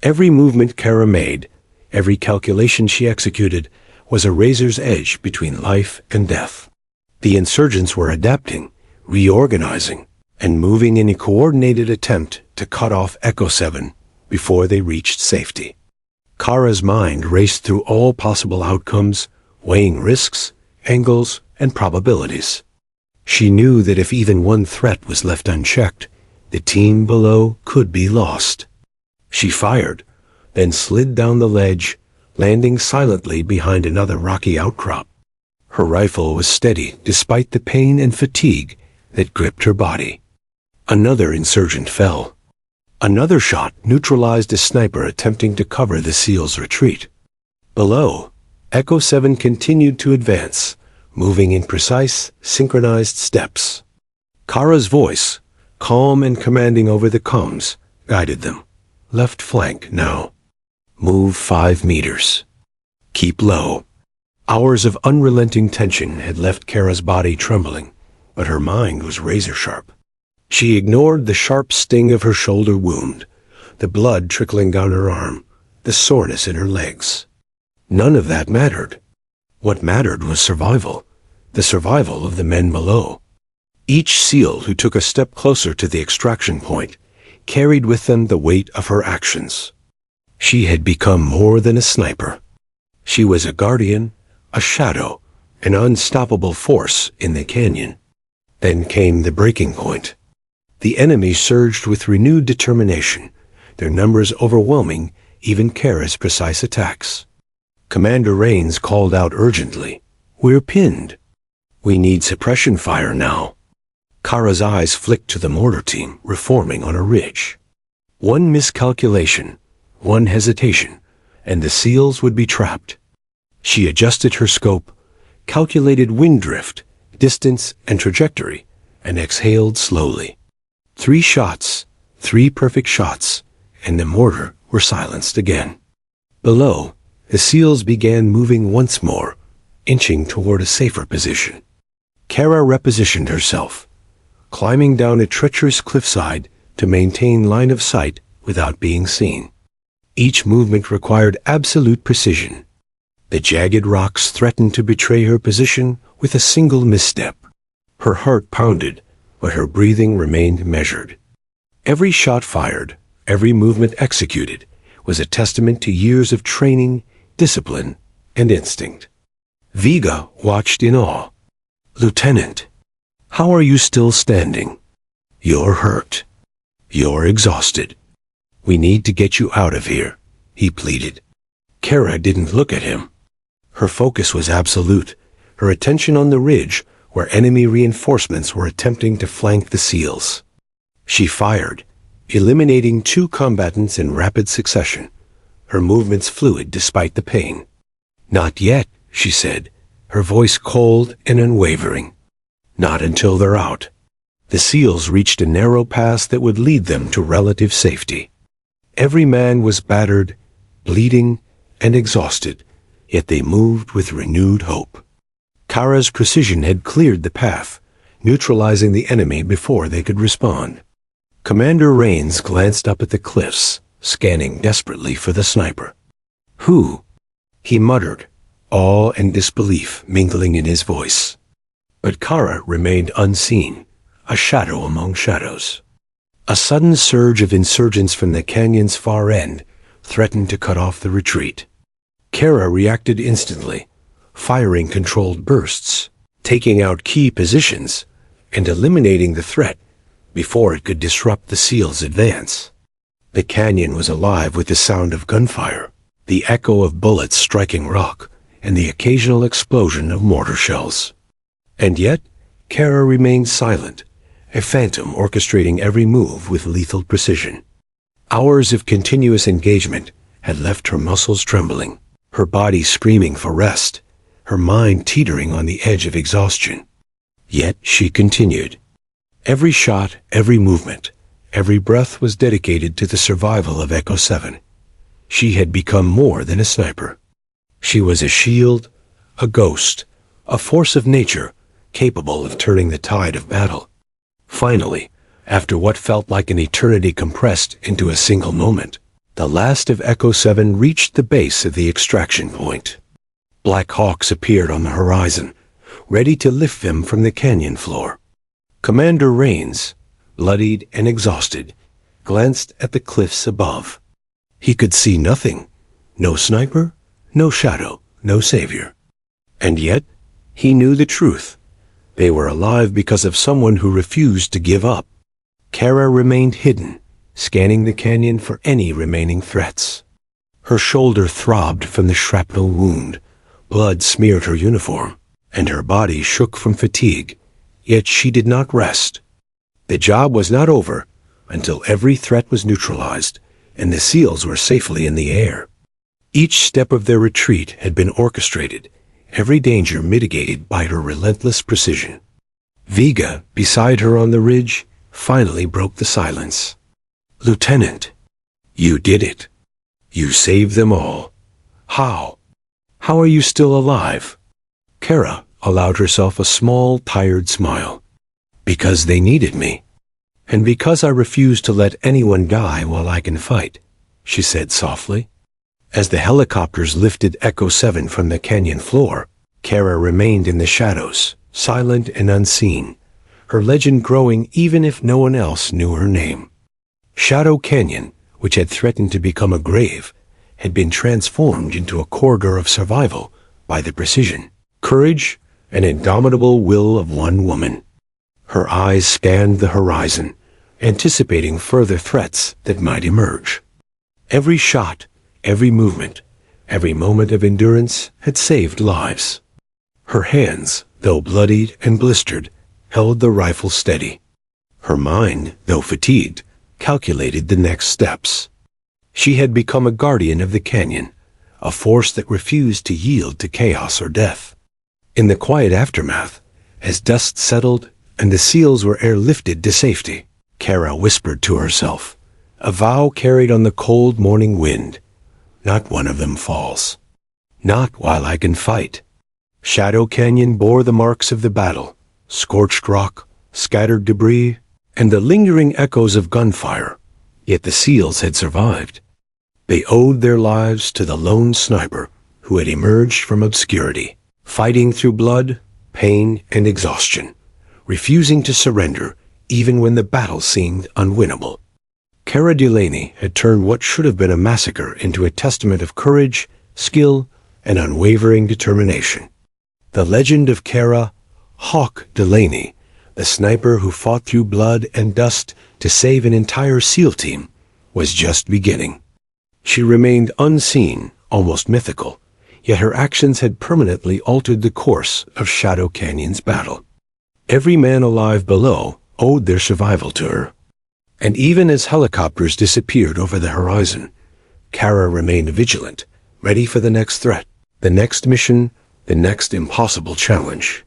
Every movement Kara made, every calculation she executed, was a razor's edge between life and death. The insurgents were adapting, reorganizing, and moving in a coordinated attempt to cut off Echo 7 before they reached safety. Kara's mind raced through all possible outcomes, weighing risks, angles, and probabilities. She knew that if even one threat was left unchecked, the team below could be lost. She fired, then slid down the ledge, landing silently behind another rocky outcrop. Her rifle was steady despite the pain and fatigue that gripped her body. Another insurgent fell. Another shot neutralized a sniper attempting to cover the SEAL's retreat. Below, Echo 7 continued to advance, moving in precise, synchronized steps. Kara's voice, calm and commanding over the comms, guided them. Left flank now. Move 5 meters. Keep low. Hours of unrelenting tension had left Kara's body trembling, but her mind was razor-sharp. She ignored the sharp sting of her shoulder wound, the blood trickling down her arm, the soreness in her legs. None of that mattered. What mattered was survival, the survival of the men below. Each SEAL who took a step closer to the extraction point carried with them the weight of her actions. She had become more than a sniper. She was a guardian, a shadow, an unstoppable force in the canyon. Then came the breaking point. The enemy surged with renewed determination, their numbers overwhelming even Kara's precise attacks. Commander Rains called out urgently, "We're pinned. We need suppression fire now." Kara's eyes flicked to the mortar team reforming on a ridge. One miscalculation, one hesitation, and the SEALs would be trapped. She adjusted her scope, calculated wind drift, distance, and trajectory, and exhaled slowly. 3 shots, 3 perfect shots, and the mortar were silenced again. Below, the SEALs began moving once more, inching toward a safer position. Kara repositioned herself, climbing down a treacherous cliffside to maintain line of sight without being seen. Each movement required absolute precision. The jagged rocks threatened to betray her position with a single misstep. Her heart pounded, but her breathing remained measured. Every shot fired, every movement executed, was a testament to years of training, discipline, and instinct. Vega watched in awe. "Lieutenant, how are you still standing? You're hurt. You're exhausted. We need to get you out of here," he pleaded. Kara didn't look at him. Her focus was absolute, her attention on the ridge where enemy reinforcements were attempting to flank the SEALs. She fired, eliminating 2 combatants in rapid succession, her movements fluid despite the pain. "Not yet," she said, her voice cold and unwavering. "Not until they're out." The SEALs reached a narrow pass that would lead them to relative safety. Every man was battered, bleeding, and exhausted, yet they moved with renewed hope. Kara's precision had cleared the path, neutralizing the enemy before they could respond. Commander Rains glanced up at the cliffs, scanning desperately for the sniper. "Who?" he muttered, awe and disbelief mingling in his voice. But Kara remained unseen, a shadow among shadows. A sudden surge of insurgents from the canyon's far end threatened to cut off the retreat. Kara reacted instantly, firing controlled bursts, taking out key positions, and eliminating the threat before it could disrupt the SEAL's advance. The canyon was alive with the sound of gunfire, the echo of bullets striking rock, and the occasional explosion of mortar shells. And yet, Kara remained silent, a phantom orchestrating every move with lethal precision. Hours of continuous engagement had left her muscles trembling, her body screaming for rest, her mind teetering on the edge of exhaustion. Yet she continued. Every shot, every movement, every breath was dedicated to the survival of Echo 7. She had become more than a sniper. She was a shield, a ghost, a force of nature, capable of turning the tide of battle. Finally, after what felt like an eternity compressed into a single moment, the last of Echo 7 reached the base of the extraction point. Black hawks appeared on the horizon, ready to lift them from the canyon floor. Commander Rains, bloodied and exhausted, glanced at the cliffs above. He could see nothing. No sniper, no shadow, no savior. And yet, he knew the truth. They were alive because of someone who refused to give up. Kara remained hidden, scanning the canyon for any remaining threats. Her shoulder throbbed from the shrapnel wound. Blood smeared her uniform, and her body shook from fatigue. Yet she did not rest. The job was not over until every threat was neutralized, and the SEALs were safely in the air. Each step of their retreat had been orchestrated, every danger mitigated by her relentless precision. Vega, beside her on the ridge, finally broke the silence. "Lieutenant, you did it. You saved them all. How? How are you still alive?" Kara allowed herself a small, tired smile. "Because they needed me. And because I refuse to let anyone die while I can fight," she said softly. As the helicopters lifted Echo 7 from the canyon floor, Kara remained in the shadows, silent and unseen, her legend growing even if no one else knew her name. Shadow Canyon, which had threatened to become a grave, had been transformed into a corridor of survival by the precision, courage, and indomitable will of one woman. Her eyes scanned the horizon, anticipating further threats that might emerge. Every shot, every movement, every moment of endurance had saved lives. Her hands, though bloodied and blistered, held the rifle steady. Her mind, though fatigued, calculated the next steps. She had become a guardian of the canyon, a force that refused to yield to chaos or death. In the quiet aftermath, as dust settled and the SEALs were airlifted to safety, Kara whispered to herself, a vow carried on the cold morning wind. "Not one of them falls. Not while I can fight." Shadow Canyon bore the marks of the battle, scorched rock, scattered debris, and the lingering echoes of gunfire. Yet the SEALs had survived. They owed their lives to the lone sniper who had emerged from obscurity, fighting through blood, pain, and exhaustion, refusing to surrender even when the battle seemed unwinnable. Cara Delaney had turned what should have been a massacre into a testament of courage, skill, and unwavering determination. The legend of Cara "Hawk" Delaney, the sniper who fought through blood and dust to save an entire SEAL team, was just beginning. She remained unseen, almost mythical, yet her actions had permanently altered the course of Shadow Canyon's battle. Every man alive below owed their survival to her. And even as helicopters disappeared over the horizon, Kara remained vigilant, ready for the next threat, the next mission, the next impossible challenge.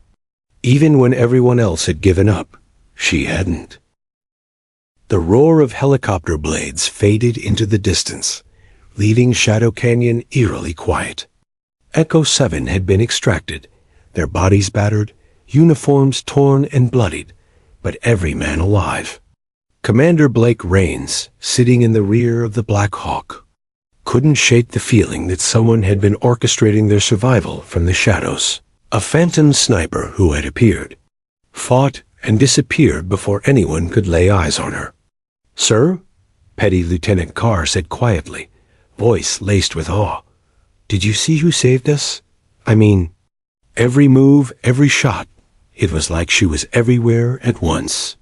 Even when everyone else had given up, she hadn't. The roar of helicopter blades faded into the distance, leaving Shadow Canyon eerily quiet. Echo 7 had been extracted, their bodies battered, uniforms torn and bloodied, but every man alive. Commander Blake Rains, sitting in the rear of the Black Hawk, couldn't shake the feeling that someone had been orchestrating their survival from the shadows. A phantom sniper who had appeared, fought, and disappeared before anyone could lay eyes on her. "Sir?" Petty Lieutenant Carr said quietly, voice laced with awe. "Did you see who saved us? I mean, every move, every shot. It was like she was everywhere at once."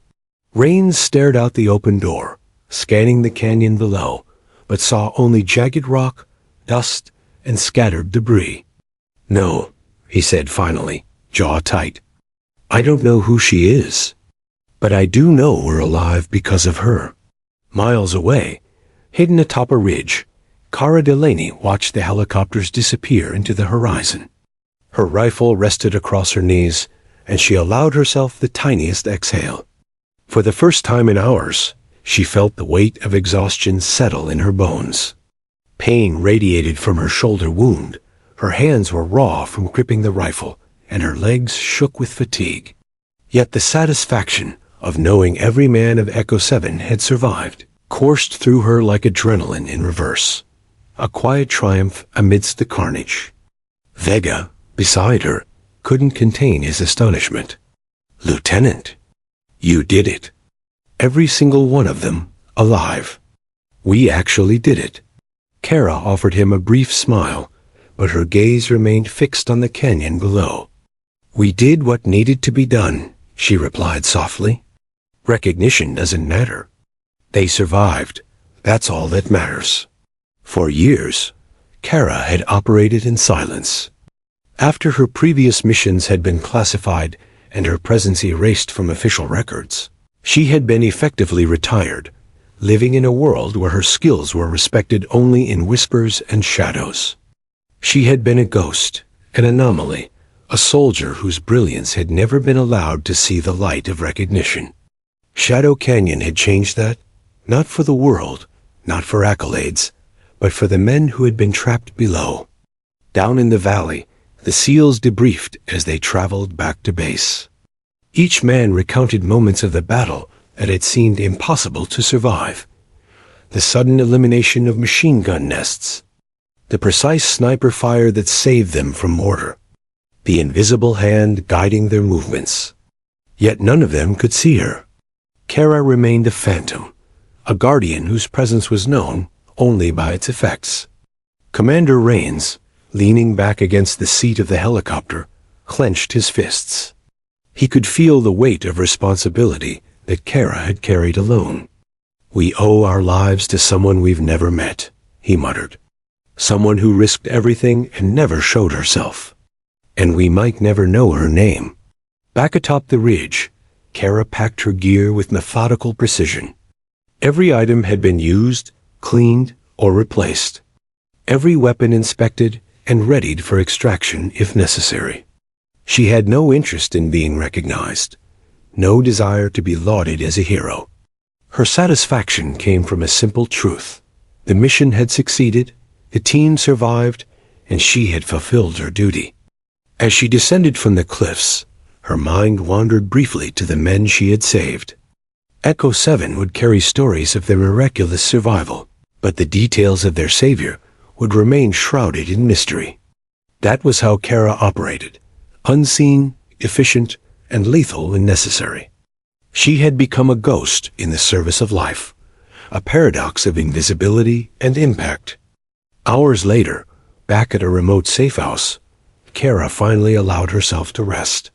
Rains stared out the open door, scanning the canyon below, but saw only jagged rock, dust, and scattered debris. "No," he said finally, jaw tight. "I don't know who she is, but I do know we're alive because of her." Miles away, hidden atop a ridge, Cara Delaney watched the helicopters disappear into the horizon. Her rifle rested across her knees, and she allowed herself the tiniest exhale. For the first time in hours, she felt the weight of exhaustion settle in her bones. Pain radiated from her shoulder wound. Her hands were raw from gripping the rifle, and her legs shook with fatigue. Yet the satisfaction of knowing every man of Echo 7 had survived coursed through her like adrenaline in reverse, a quiet triumph amidst the carnage. Vega, beside her, couldn't contain his astonishment. "Lieutenant, you did it. Every single one of them, alive. We actually did it." Kara offered him a brief smile, but her gaze remained fixed on the canyon below. "We did what needed to be done," she replied softly. "Recognition doesn't matter. They survived. That's all that matters." For years, Kara had operated in silence. After her previous missions had been classified and her presence erased from official records, she had been effectively retired, living in a world where her skills were respected only in whispers and shadows. She had been a ghost, an anomaly, a soldier whose brilliance had never been allowed to see the light of recognition. Shadow Canyon had changed that, not for the world, not for accolades, but for the men who had been trapped below. Down in the valley, the SEALs debriefed as they traveled back to base. Each man recounted moments of the battle that had seemed impossible to survive. The sudden elimination of machine gun nests, the precise sniper fire that saved them from mortar, the invisible hand guiding their movements. Yet none of them could see her. Kara remained a phantom, a guardian whose presence was known only by its effects. Commander Rains, leaning back against the seat of the helicopter, clenched his fists. He could feel the weight of responsibility that Kara had carried alone. "We owe our lives to someone we've never met," he muttered. "Someone who risked everything and never showed herself. And we might never know her name." Back atop the ridge, Kara packed her gear with methodical precision. Every item had been used, cleaned, or replaced. Every weapon inspected and readied for extraction if necessary. She had no interest in being recognized, no desire to be lauded as a hero. Her satisfaction came from a simple truth. The mission had succeeded, the team survived, and she had fulfilled her duty. As she descended from the cliffs, her mind wandered briefly to the men she had saved. Echo 7 would carry stories of their miraculous survival, but the details of their savior would remain shrouded in mystery. That was how Kara operated, unseen, efficient, and lethal when necessary. She had become a ghost in the service of life, a paradox of invisibility and impact. Hours later, back at a remote safe house, Kara finally allowed herself to rest.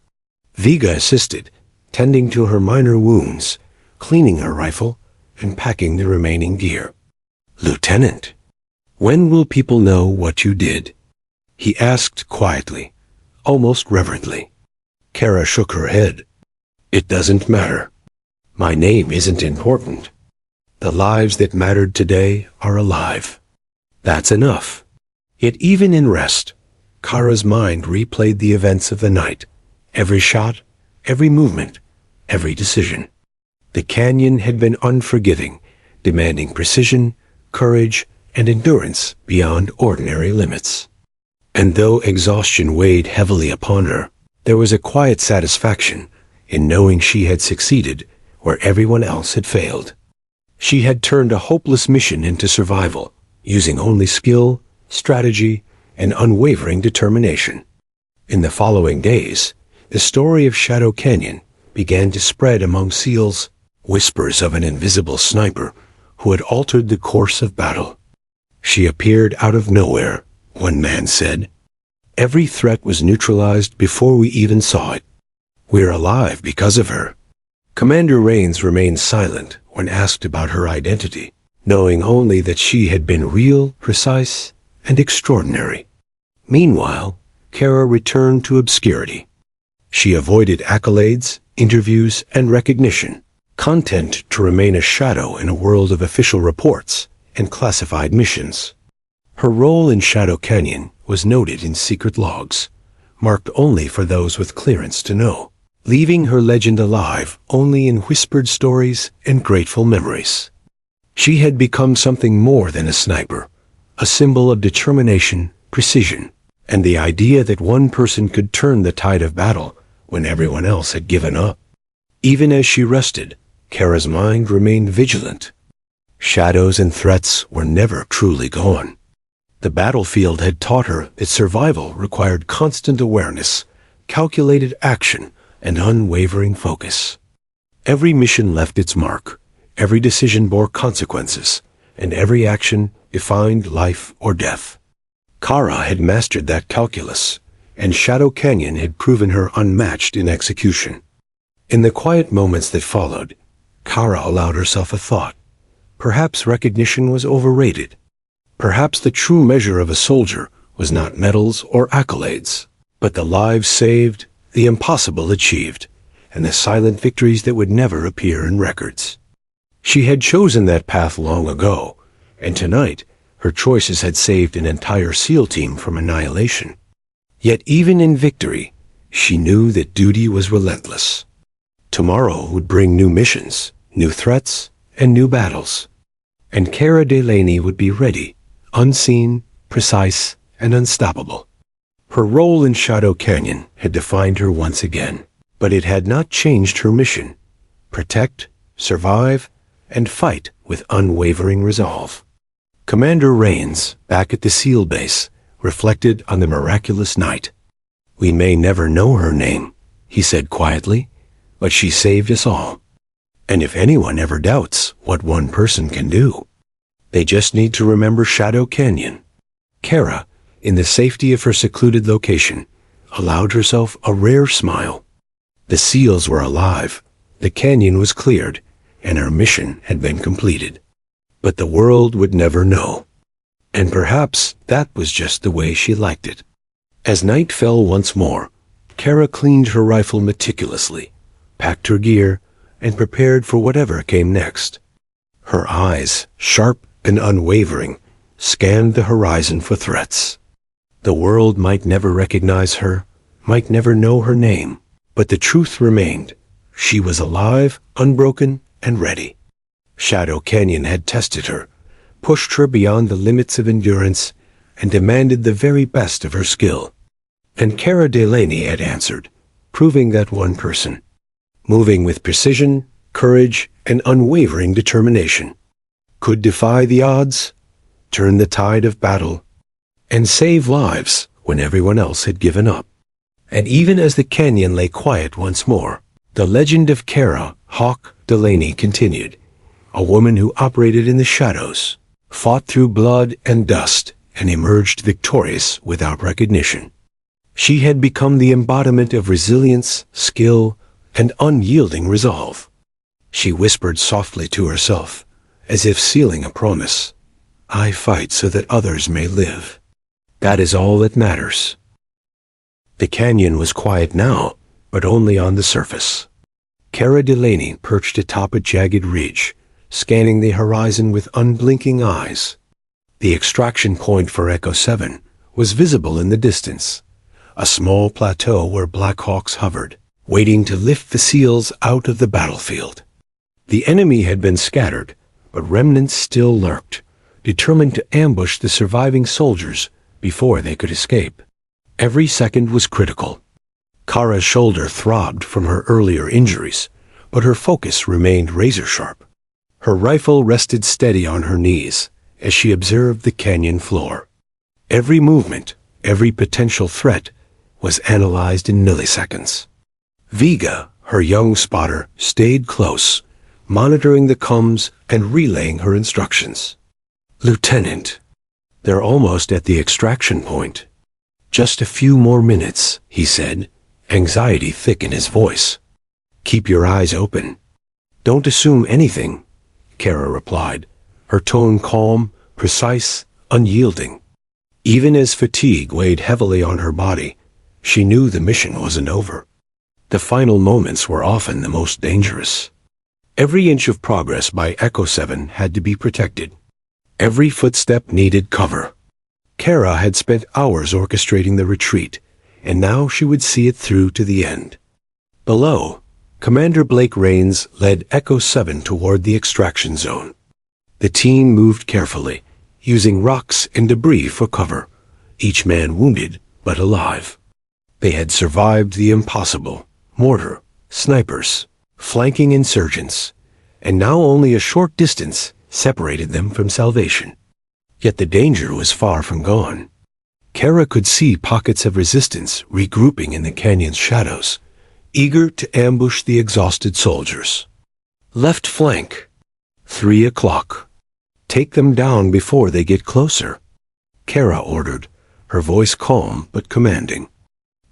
Vega assisted, tending to her minor wounds, cleaning her rifle, and packing the remaining gear. "Lieutenant, when will people know what you did?" he asked quietly, almost reverently. Kara shook her head. "It doesn't matter. My name isn't important. The lives that mattered today are alive. That's enough." Yet even in rest, Kara's mind replayed the events of the night, every shot, every movement, every decision. The canyon had been unforgiving, demanding precision, courage, and endurance beyond ordinary limits. And though exhaustion weighed heavily upon her, there was a quiet satisfaction in knowing she had succeeded where everyone else had failed. She had turned a hopeless mission into survival, using only skill, strategy, and unwavering determination. In the following days, the story of Shadow Canyon began to spread among SEALs, whispers of an invisible sniper who had altered the course of battle. "She appeared out of nowhere," one man said. "Every threat was neutralized before we even saw it. We're alive because of her." Commander Rains remained silent when asked about her identity, knowing only that she had been real, precise, and extraordinary. Meanwhile, Kara returned to obscurity. She avoided accolades, interviews, and recognition, content to remain a shadow in a world of official reports and classified missions. Her role in Shadow Canyon was noted in secret logs, marked only for those with clearance to know, leaving her legend alive only in whispered stories and grateful memories. She had become something more than a sniper, a symbol of determination, precision, and the idea that one person could turn the tide of battle when everyone else had given up. Even as she rested, Kara's mind remained vigilant. Shadows and threats were never truly gone. The battlefield had taught her that survival required constant awareness, calculated action, and unwavering focus. Every mission left its mark, every decision bore consequences, and every action defined life or death. Kara had mastered that calculus, and Shadow Canyon had proven her unmatched in execution. In the quiet moments that followed, Kara allowed herself a thought. Perhaps recognition was overrated. Perhaps the true measure of a soldier was not medals or accolades, but the lives saved, the impossible achieved, and the silent victories that would never appear in records. She had chosen that path long ago, and tonight her choices had saved an entire SEAL team from annihilation. Yet even in victory, she knew that duty was relentless. Tomorrow would bring new missions, new threats, and new battles. And Cara Delaney would be ready, unseen, precise, and unstoppable. Her role in Shadow Canyon had defined her once again, but it had not changed her mission: protect, survive, and fight with unwavering resolve. Commander Rains, back at the SEAL base, reflected on the miraculous night. "We may never know her name," he said quietly, "but she saved us all. And if anyone ever doubts what one person can do, they just need to remember Shadow Canyon." Kara, in the safety of her secluded location, allowed herself a rare smile. The SEALs were alive, the canyon was cleared, and her mission had been completed. But the world would never know. And perhaps that was just the way she liked it. As night fell once more, Kara cleaned her rifle meticulously, packed her gear, and prepared for whatever came next. Her eyes, sharp and unwavering, scanned the horizon for threats. The world might never recognize her, might never know her name, but the truth remained. She was alive, unbroken, and ready. Shadow Canyon had tested her, pushed her beyond the limits of endurance, and demanded the very best of her skill. And Cara Delaney had answered, proving that one person, moving with precision, courage, and unwavering determination, could defy the odds, turn the tide of battle, and save lives when everyone else had given up. And even as the canyon lay quiet once more, the legend of Cara Hawk Delaney continued, a woman who operated in the shadows, fought through blood and dust, and emerged victorious without recognition. She had become the embodiment of resilience, skill, and unyielding resolve. She whispered softly to herself, as if sealing a promise, "I fight so that others may live. That is all that matters." The canyon was quiet now, but only on the surface. Cara Delaney perched atop a jagged ridge, scanning the horizon with unblinking eyes. The extraction point for Echo 7 was visible in the distance, a small plateau where Black Hawks hovered, waiting to lift the SEALs out of the battlefield. The enemy had been scattered, but remnants still lurked, determined to ambush the surviving soldiers before they could escape. Every second was critical. Kara's shoulder throbbed from her earlier injuries, but her focus remained razor-sharp. Her rifle rested steady on her knees as she observed the canyon floor. Every movement, every potential threat, was analyzed in milliseconds. Vega, her young spotter, stayed close, monitoring the comms and relaying her instructions. "Lieutenant, they're almost at the extraction point. Just a few more minutes," he said, anxiety thick in his voice. "Keep your eyes open. Don't assume anything," Kara replied, her tone calm, precise, unyielding. Even as fatigue weighed heavily on her body, she knew the mission wasn't over. The final moments were often the most dangerous. Every inch of progress by Echo 7 had to be protected. Every footstep needed cover. Kara had spent hours orchestrating the retreat, and now she would see it through to the end. Below, Commander Blake Rains led Echo 7 toward the extraction zone. The team moved carefully, using rocks and debris for cover, each man wounded but alive. They had survived the impossible: mortar, snipers, flanking insurgents, and now only a short distance separated them from salvation. Yet the danger was far from gone. Kara could see pockets of resistance regrouping in the canyon's shadows, eager to ambush the exhausted soldiers. Left flank. 3 o'clock. Take them down before they get closer, Kara ordered, her voice calm but commanding.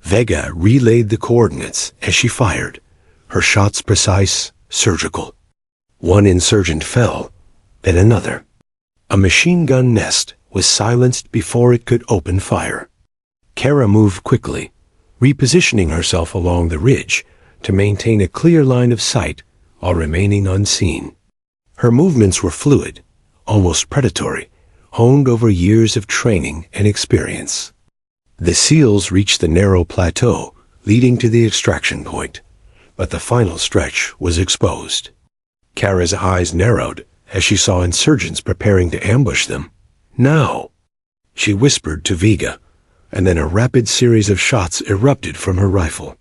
Vega relayed the coordinates as she fired, her shots precise, surgical. One insurgent fell, then another. A machine gun nest was silenced before it could open fire. Kara moved quickly, repositioning herself along the ridge to maintain a clear line of sight while remaining unseen. Her movements were fluid, almost predatory, honed over years of training and experience. The SEALs reached the narrow plateau leading to the extraction point, but the final stretch was exposed. Kara's eyes narrowed as she saw insurgents preparing to ambush them. Now, she whispered to Vega, and then a rapid series of shots erupted from her rifle.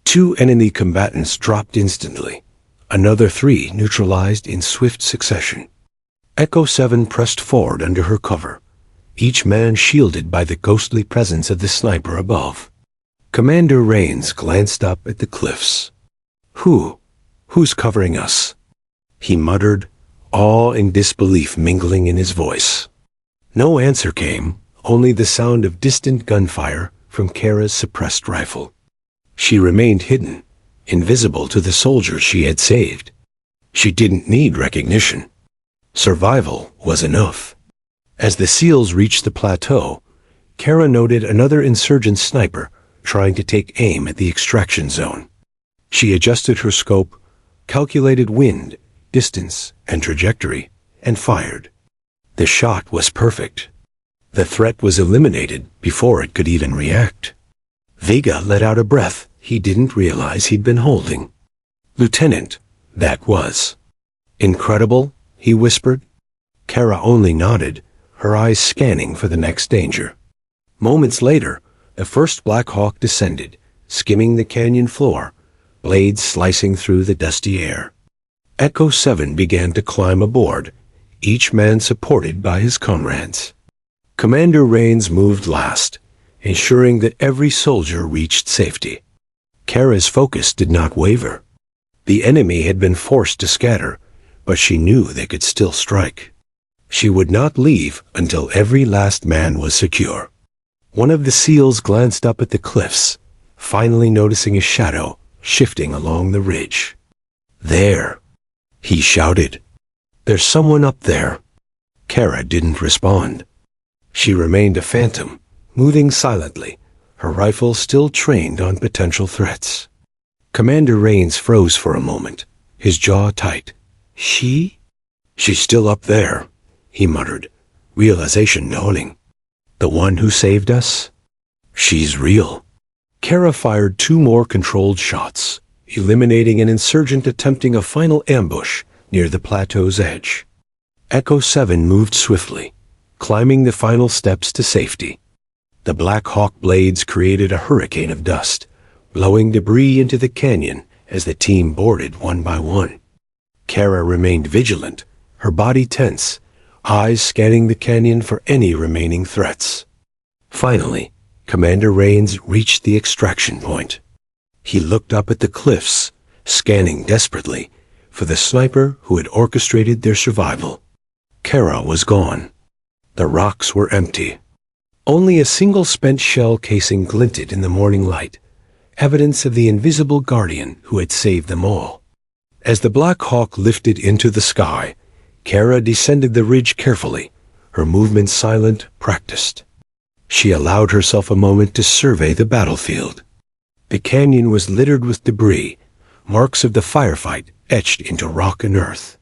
2 enemy combatants dropped instantly. Another 3 neutralized in swift succession. Echo 7 pressed forward under her cover, each man shielded by the ghostly presence of the sniper above. Commander Rains glanced up at the cliffs. Who's covering us?" he muttered, awe and disbelief mingling in his voice. No answer came, only the sound of distant gunfire from Kara's suppressed rifle. She remained hidden, invisible to the soldiers she had saved. She didn't need recognition. Survival was enough. As the SEALs reached the plateau, Kara noted another insurgent sniper trying to take aim at the extraction zone. She adjusted her scope, calculated wind, distance, and trajectory, and fired. The shot was perfect. The threat was eliminated before it could even react. Vega let out a breath he didn't realize he'd been holding. "Lieutenant, that was incredible," he whispered. Kara only nodded, her eyes scanning for the next danger. Moments later, the first Black Hawk descended, skimming the canyon floor, blades slicing through the dusty air. Echo 7 began to climb aboard, each man supported by his comrades. Commander Rains moved last, ensuring that every soldier reached safety. Kara's focus did not waver. The enemy had been forced to scatter, but she knew they could still strike. She would not leave until every last man was secure. One of the SEALs glanced up at the cliffs, finally noticing a shadow shifting along the ridge. "There," he shouted. "There's someone up there." Kara didn't respond. She remained a phantom, moving silently, her rifle still trained on potential threats. Commander Rains froze for a moment, his jaw tight. "She? She's still up there," he muttered, realization dawning. "The one who saved us? She's real." Kara fired 2 more controlled shots, eliminating an insurgent attempting a final ambush near the plateau's edge. Echo 7 moved swiftly, climbing the final steps to safety. The Black Hawk blades created a hurricane of dust, blowing debris into the canyon as the team boarded one by one. Kara remained vigilant, her body tense, eyes scanning the canyon for any remaining threats. Finally, Commander Rains reached the extraction point. He looked up at the cliffs, scanning desperately for the sniper who had orchestrated their survival. Kara was gone. The rocks were empty. Only a single spent shell casing glinted in the morning light, evidence of the invisible guardian who had saved them all. As the Black Hawk lifted into the sky, Kara descended the ridge carefully, her movements silent, practiced. She allowed herself a moment to survey the battlefield. The canyon was littered with debris, marks of the firefight etched into rock and earth.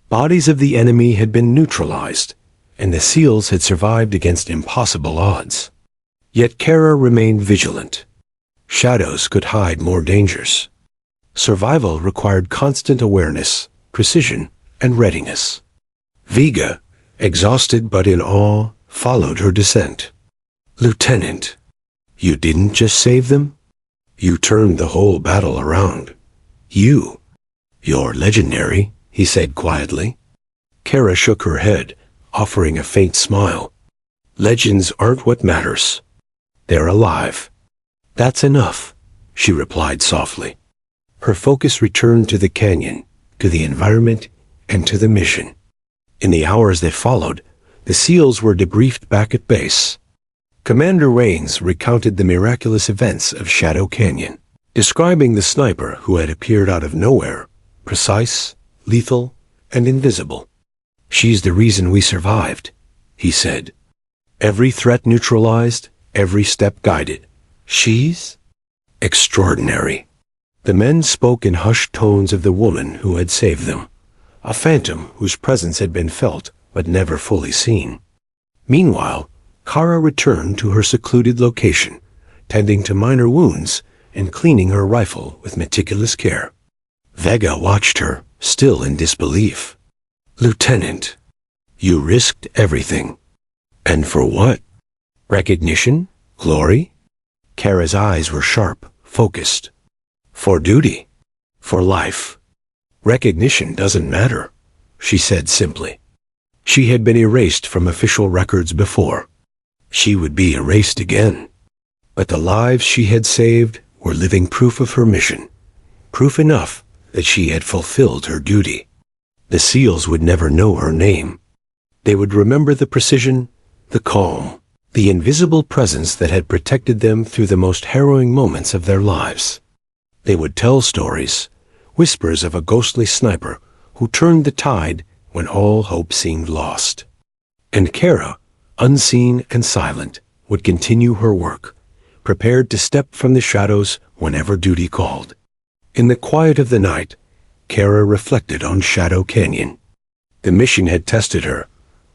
Bodies of the enemy had been neutralized, and the SEALs had survived against impossible odds. Yet Kara remained vigilant, Shadows could hide more dangers. Survival required constant awareness, precision, and readiness. Vega, exhausted but in awe, followed her descent. "Lieutenant, you didn't just save them? You turned the whole battle around. You're legendary," he said quietly. Kara shook her head, offering a faint smile. "Legends aren't what matters. They're alive." "That's enough," she replied softly. Her focus returned to the canyon, to the environment, and to the mission. In the hours that followed, the SEALs were debriefed back at base. Commander Rains recounted the miraculous events of Shadow Canyon, describing the sniper who had appeared out of nowhere, precise, lethal, and invisible. "She's the reason we survived," he said. "Every threat neutralized, every step guided. She's extraordinary." The men spoke in hushed tones of the woman who had saved them, a phantom whose presence had been felt but never fully seen. Meanwhile, Kara returned to her secluded location, tending to minor wounds and cleaning her rifle with meticulous care. Vega watched her, still in disbelief. "Lieutenant, you risked everything. And for what? Recognition? Glory?" Kara's eyes were sharp, focused. "For duty. For life. Recognition doesn't matter," she said simply. She had been erased from official records before. She would be erased again. But the lives she had saved were living proof of her mission, proof enough that she had fulfilled her duty. The SEALs would never know her name. They would remember the precision, the calm, the invisible presence that had protected them through the most harrowing moments of their lives. They would tell stories, whispers of a ghostly sniper who turned the tide when all hope seemed lost. And Kara, unseen and silent, would continue her work, prepared to step from the shadows whenever duty called. In the quiet of the night, Kara reflected on Shadow Canyon. The mission had tested her,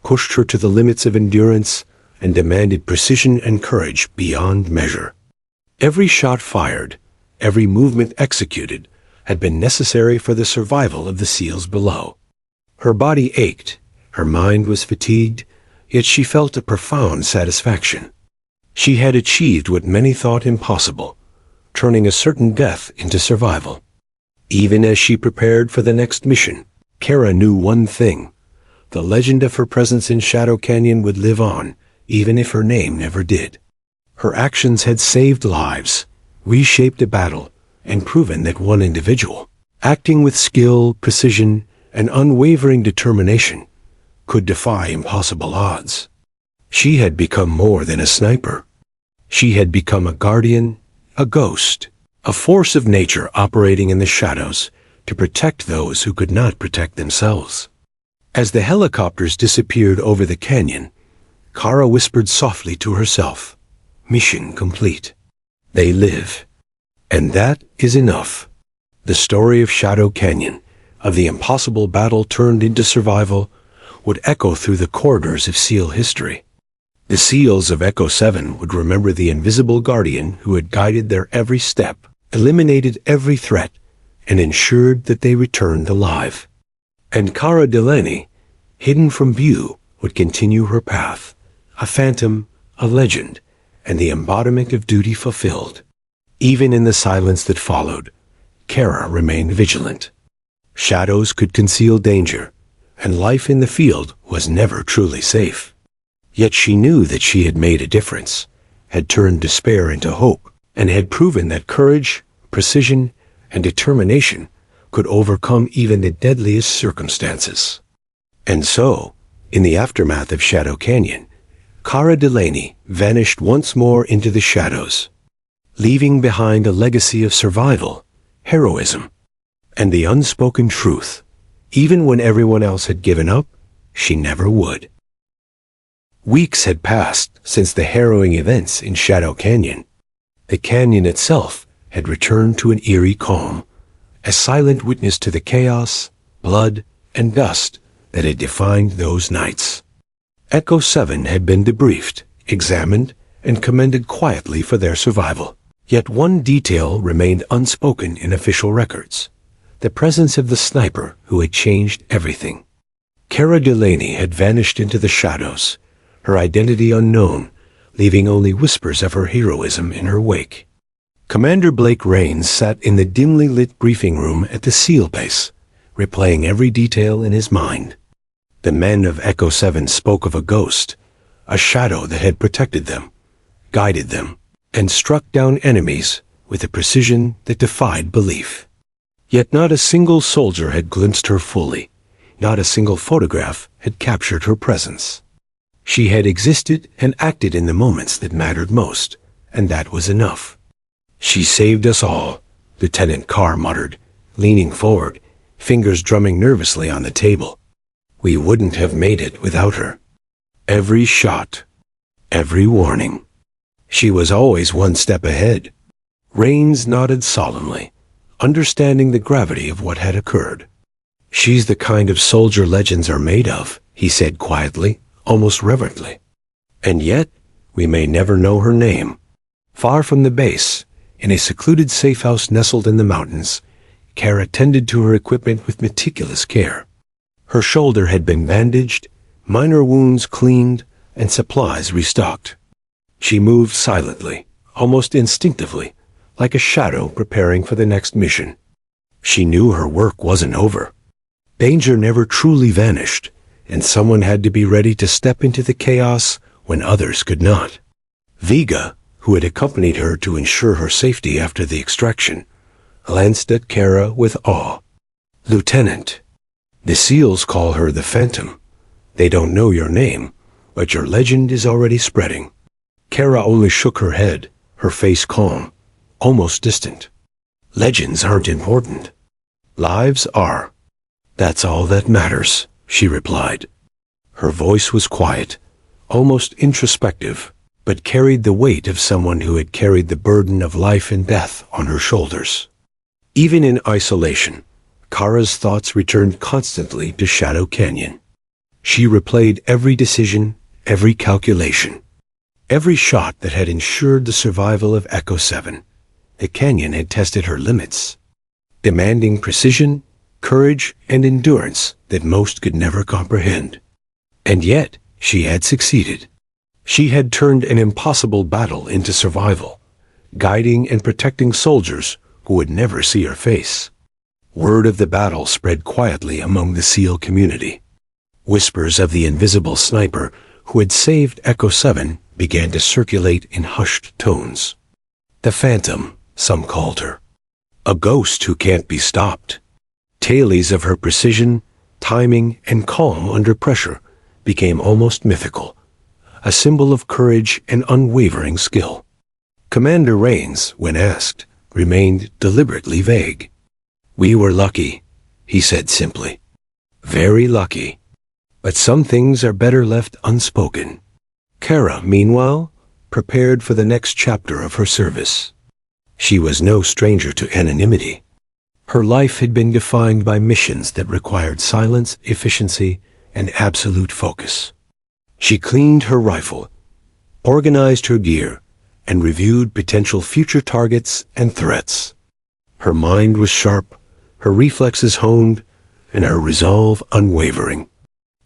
pushed her to the limits of endurance, and demanded precision and courage beyond measure. Every shot fired, every movement executed, had been necessary for the survival of the SEALs below. Her body ached, her mind was fatigued, yet she felt a profound satisfaction. She had achieved what many thought impossible, turning a certain death into survival. Even as she prepared for the next mission, Kara knew one thing: the legend of her presence in Shadow Canyon would live on, even if her name never did. Her actions had saved lives, reshaped a battle, and proven that one individual, acting with skill, precision, and unwavering determination, could defy impossible odds. She had become more than a sniper. She had become a guardian, a ghost, a force of nature operating in the shadows to protect those who could not protect themselves. As the helicopters disappeared over the canyon, Kara whispered softly to herself, "Mission complete. They live. And that is enough." The story of Shadow Canyon, of the impossible battle turned into survival, would echo through the corridors of SEAL history. The SEALs of Echo 7 would remember the invisible guardian who had guided their every step, eliminated every threat, and ensured that they returned alive. And Cara Delaney, hidden from view, would continue her path, a phantom, a legend, and the embodiment of duty fulfilled. Even in the silence that followed, Kara remained vigilant. Shadows could conceal danger, and life in the field was never truly safe. Yet she knew that she had made a difference, had turned despair into hope, and had proven that courage, precision, and determination could overcome even the deadliest circumstances. And so, in the aftermath of Shadow Canyon, Cara Delaney vanished once more into the shadows, leaving behind a legacy of survival, heroism, and the unspoken truth: even when everyone else had given up, she never would. Weeks had passed since the harrowing events in Shadow Canyon. The canyon itself had returned to an eerie calm, a silent witness to the chaos, blood, and dust that had defined those nights. Echo 7 had been debriefed, examined, and commended quietly for their survival. Yet one detail remained unspoken in official records: the presence of the sniper who had changed everything. Cara Delaney had vanished into the shadows, her identity unknown, leaving only whispers of her heroism in her wake. Commander Blake Rains sat in the dimly lit briefing room at the SEAL base, replaying every detail in his mind. The men of Echo 7 spoke of a ghost, a shadow that had protected them, guided them, and struck down enemies with a precision that defied belief. Yet not a single soldier had glimpsed her fully. Not a single photograph had captured her presence. She had existed and acted in the moments that mattered most, and that was enough. "She saved us all," Lieutenant Carr muttered, leaning forward, fingers drumming nervously on the table. "We wouldn't have made it without her. Every shot, every warning. She was always one step ahead." Rains nodded solemnly, understanding the gravity of what had occurred. "She's the kind of soldier legends are made of," he said quietly, almost reverently. "And yet, we may never know her name." Far from the base, in a secluded safe house nestled in the mountains, Cara tended to her equipment with meticulous care. Her shoulder had been bandaged, minor wounds cleaned, and supplies restocked. She moved silently, almost instinctively, like a shadow preparing for the next mission. She knew her work wasn't over. Danger never truly vanished, and someone had to be ready to step into the chaos when others could not. Vega, who had accompanied her to ensure her safety after the extraction, glanced at Cara with awe. "Lieutenant, the SEALs call her the Phantom. They don't know your name, but your legend is already spreading." Cara only shook her head, her face calm, almost distant. "Legends aren't important. Lives are. That's all that matters," she replied. Her voice was quiet, almost introspective, but carried the weight of someone who had carried the burden of life and death on her shoulders. Even in isolation, Cara's thoughts returned constantly to Shadow Canyon. She replayed every decision, every calculation, every shot that had ensured the survival of Echo 7. The canyon had tested her limits, demanding precision, courage, and endurance that most could never comprehend. And yet, she had succeeded. She had turned an impossible battle into survival, guiding and protecting soldiers who would never see her face. Word of the battle spread quietly among the SEAL community. Whispers of the invisible sniper who had saved Echo 7 began to circulate in hushed tones. The Phantom, some called her. A ghost who can't be stopped. Tales of her precision, timing, and calm under pressure became almost mythical, a symbol of courage and unwavering skill. Commander Rains, when asked, remained deliberately vague. "We were lucky," he said simply. "Very lucky. But some things are better left unspoken." Cara, meanwhile, prepared for the next chapter of her service. She was no stranger to anonymity. Her life had been defined by missions that required silence, efficiency, and absolute focus. She cleaned her rifle, organized her gear, and reviewed potential future targets and threats. Her mind was sharp, her reflexes honed, and her resolve unwavering.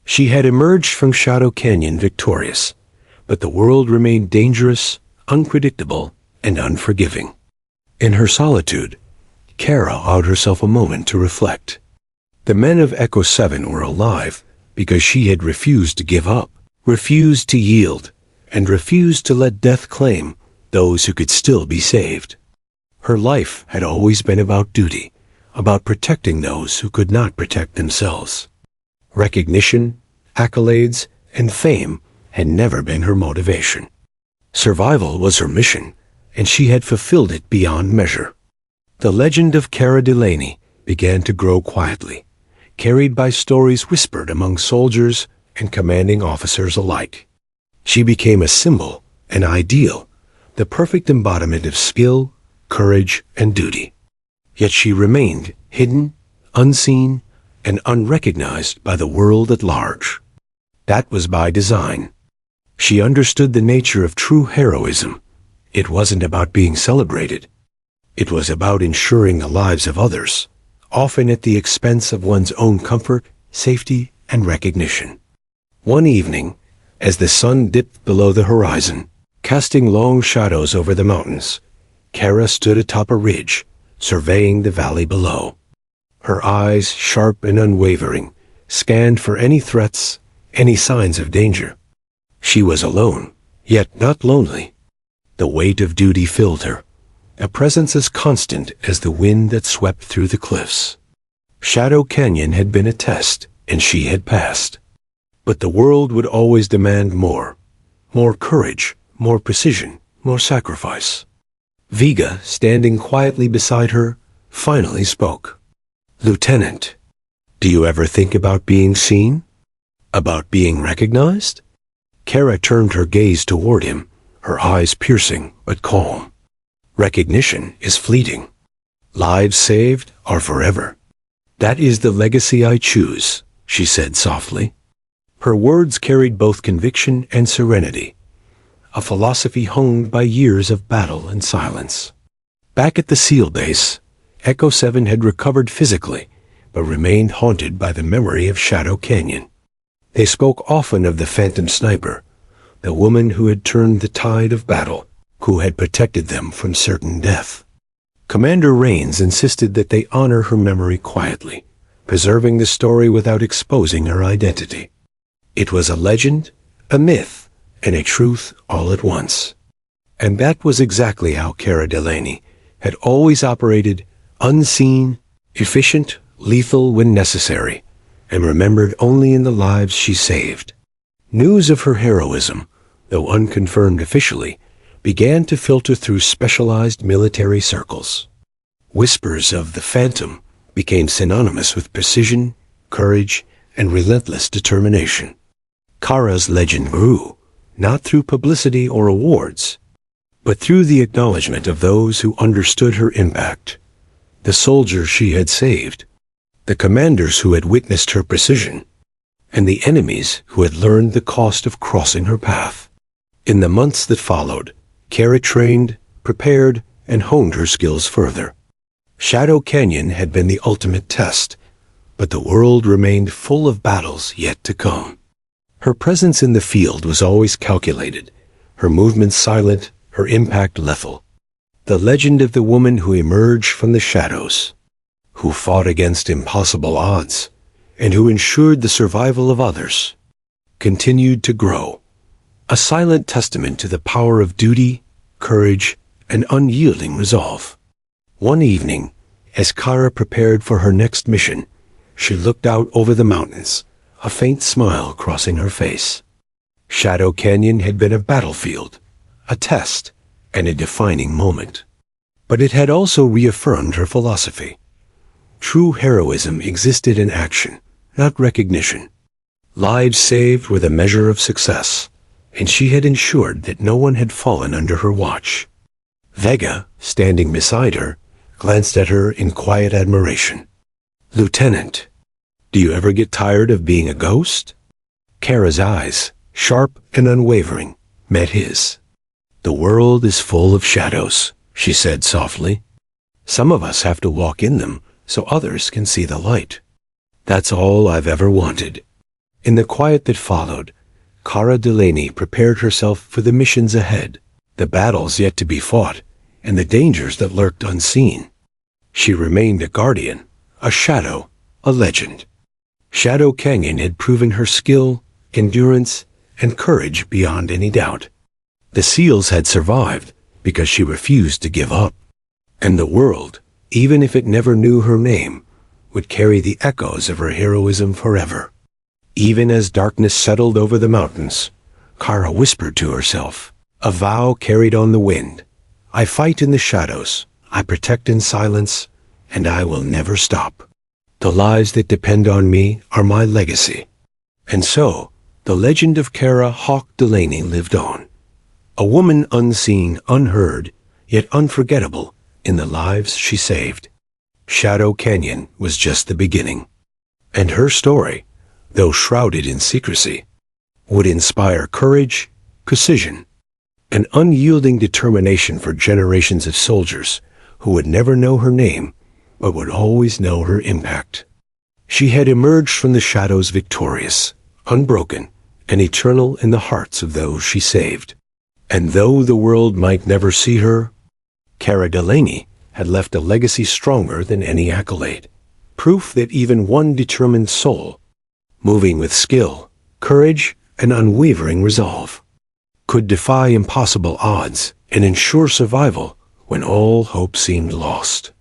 She had emerged from Shadow Canyon victorious, but the world remained dangerous, unpredictable, and unforgiving. In her solitude, Cara allowed herself a moment to reflect. The men of Echo 7 were alive because she had refused to give up, refused to yield, and refused to let death claim those who could still be saved. Her life had always been about duty, about protecting those who could not protect themselves. Recognition, accolades, and fame had never been her motivation. Survival was her mission, and she had fulfilled it beyond measure. The legend of Cara Delaney began to grow quietly, carried by stories whispered among soldiers and commanding officers alike. She became a symbol, an ideal, the perfect embodiment of skill, courage, and duty. Yet she remained hidden, unseen, and unrecognized by the world at large. That was by design. She understood the nature of true heroism, It wasn't about being celebrated. It was about ensuring the lives of others, often at the expense of one's own comfort, safety, and recognition. One evening, as the sun dipped below the horizon, casting long shadows over the mountains, Kara stood atop a ridge, surveying the valley below. Her eyes, sharp and unwavering, scanned for any threats, any signs of danger. She was alone, yet not lonely. The weight of duty filled her, a presence as constant as the wind that swept through the cliffs. Shadow Canyon had been a test, and she had passed. But the world would always demand more. More courage, more precision, more sacrifice. Vega, standing quietly beside her, finally spoke. "Lieutenant, do you ever think about being seen? About being recognized?" Kara turned her gaze toward him, her eyes piercing but calm. "Recognition is fleeting. Lives saved are forever. That is the legacy I choose," she said softly. Her words carried both conviction and serenity, a philosophy honed by years of battle and silence. Back at the SEAL base, Echo 7 had recovered physically, but remained haunted by the memory of Shadow Canyon. They spoke often of the phantom sniper, the woman who had turned the tide of battle, who had protected them from certain death. Commander Rains insisted that they honor her memory quietly, preserving the story without exposing her identity. It was a legend, a myth, and a truth all at once. And that was exactly how Cara Delaney had always operated, unseen, efficient, lethal when necessary, and remembered only in the lives she saved. News of her heroism, though unconfirmed officially, began to filter through specialized military circles. Whispers of the Phantom became synonymous with precision, courage, and relentless determination. Kara's legend grew, not through publicity or awards, but through the acknowledgement of those who understood her impact. The soldiers she had saved, the commanders who had witnessed her precision, and the enemies who had learned the cost of crossing her path. In the months that followed, Kara trained, prepared, and honed her skills further. Shadow Canyon had been the ultimate test, but the world remained full of battles yet to come. Her presence in the field was always calculated, her movements silent, her impact lethal. The legend of the woman who emerged from the shadows, who fought against impossible odds, and who ensured the survival of others, continued to grow, a silent testament to the power of duty, courage, and unyielding resolve. One evening, as Kara prepared for her next mission, she looked out over the mountains, a faint smile crossing her face. Shadow Canyon had been a battlefield, a test, and a defining moment. But it had also reaffirmed her philosophy. True heroism existed in action, not recognition. Lives saved were the measure of success, and she had ensured that no one had fallen under her watch. Vega, standing beside her, glanced at her in quiet admiration. "Lieutenant, do you ever get tired of being a ghost?" Kara's eyes, sharp and unwavering, met his. "The world is full of shadows," she said softly. "Some of us have to walk in them so others can see the light. That's all I've ever wanted." In the quiet that followed, Cara Delaney prepared herself for the missions ahead, the battles yet to be fought, and the dangers that lurked unseen. She remained a guardian, a shadow, a legend. Shadow Canyon had proven her skill, endurance, and courage beyond any doubt. The SEALs had survived because she refused to give up. And the world, even if it never knew her name, would carry the echoes of her heroism forever. Even as darkness settled over the mountains, Kara whispered to herself, a vow carried on the wind. "I fight in the shadows, I protect in silence, and I will never stop. The lives that depend on me are my legacy." And so, the legend of Kara Hawk Delaney lived on. A woman unseen, unheard, yet unforgettable in the lives she saved. Shadow Canyon was just the beginning. And her story, though shrouded in secrecy, would inspire courage, precision, an unyielding determination for generations of soldiers who would never know her name, but would always know her impact. She had emerged from the shadows victorious, unbroken, and eternal in the hearts of those she saved. And though the world might never see her, Cara Delaney had left a legacy stronger than any accolade. Proof that even one determined soul, moving with skill, courage, and unwavering resolve, could defy impossible odds and ensure survival when all hope seemed lost.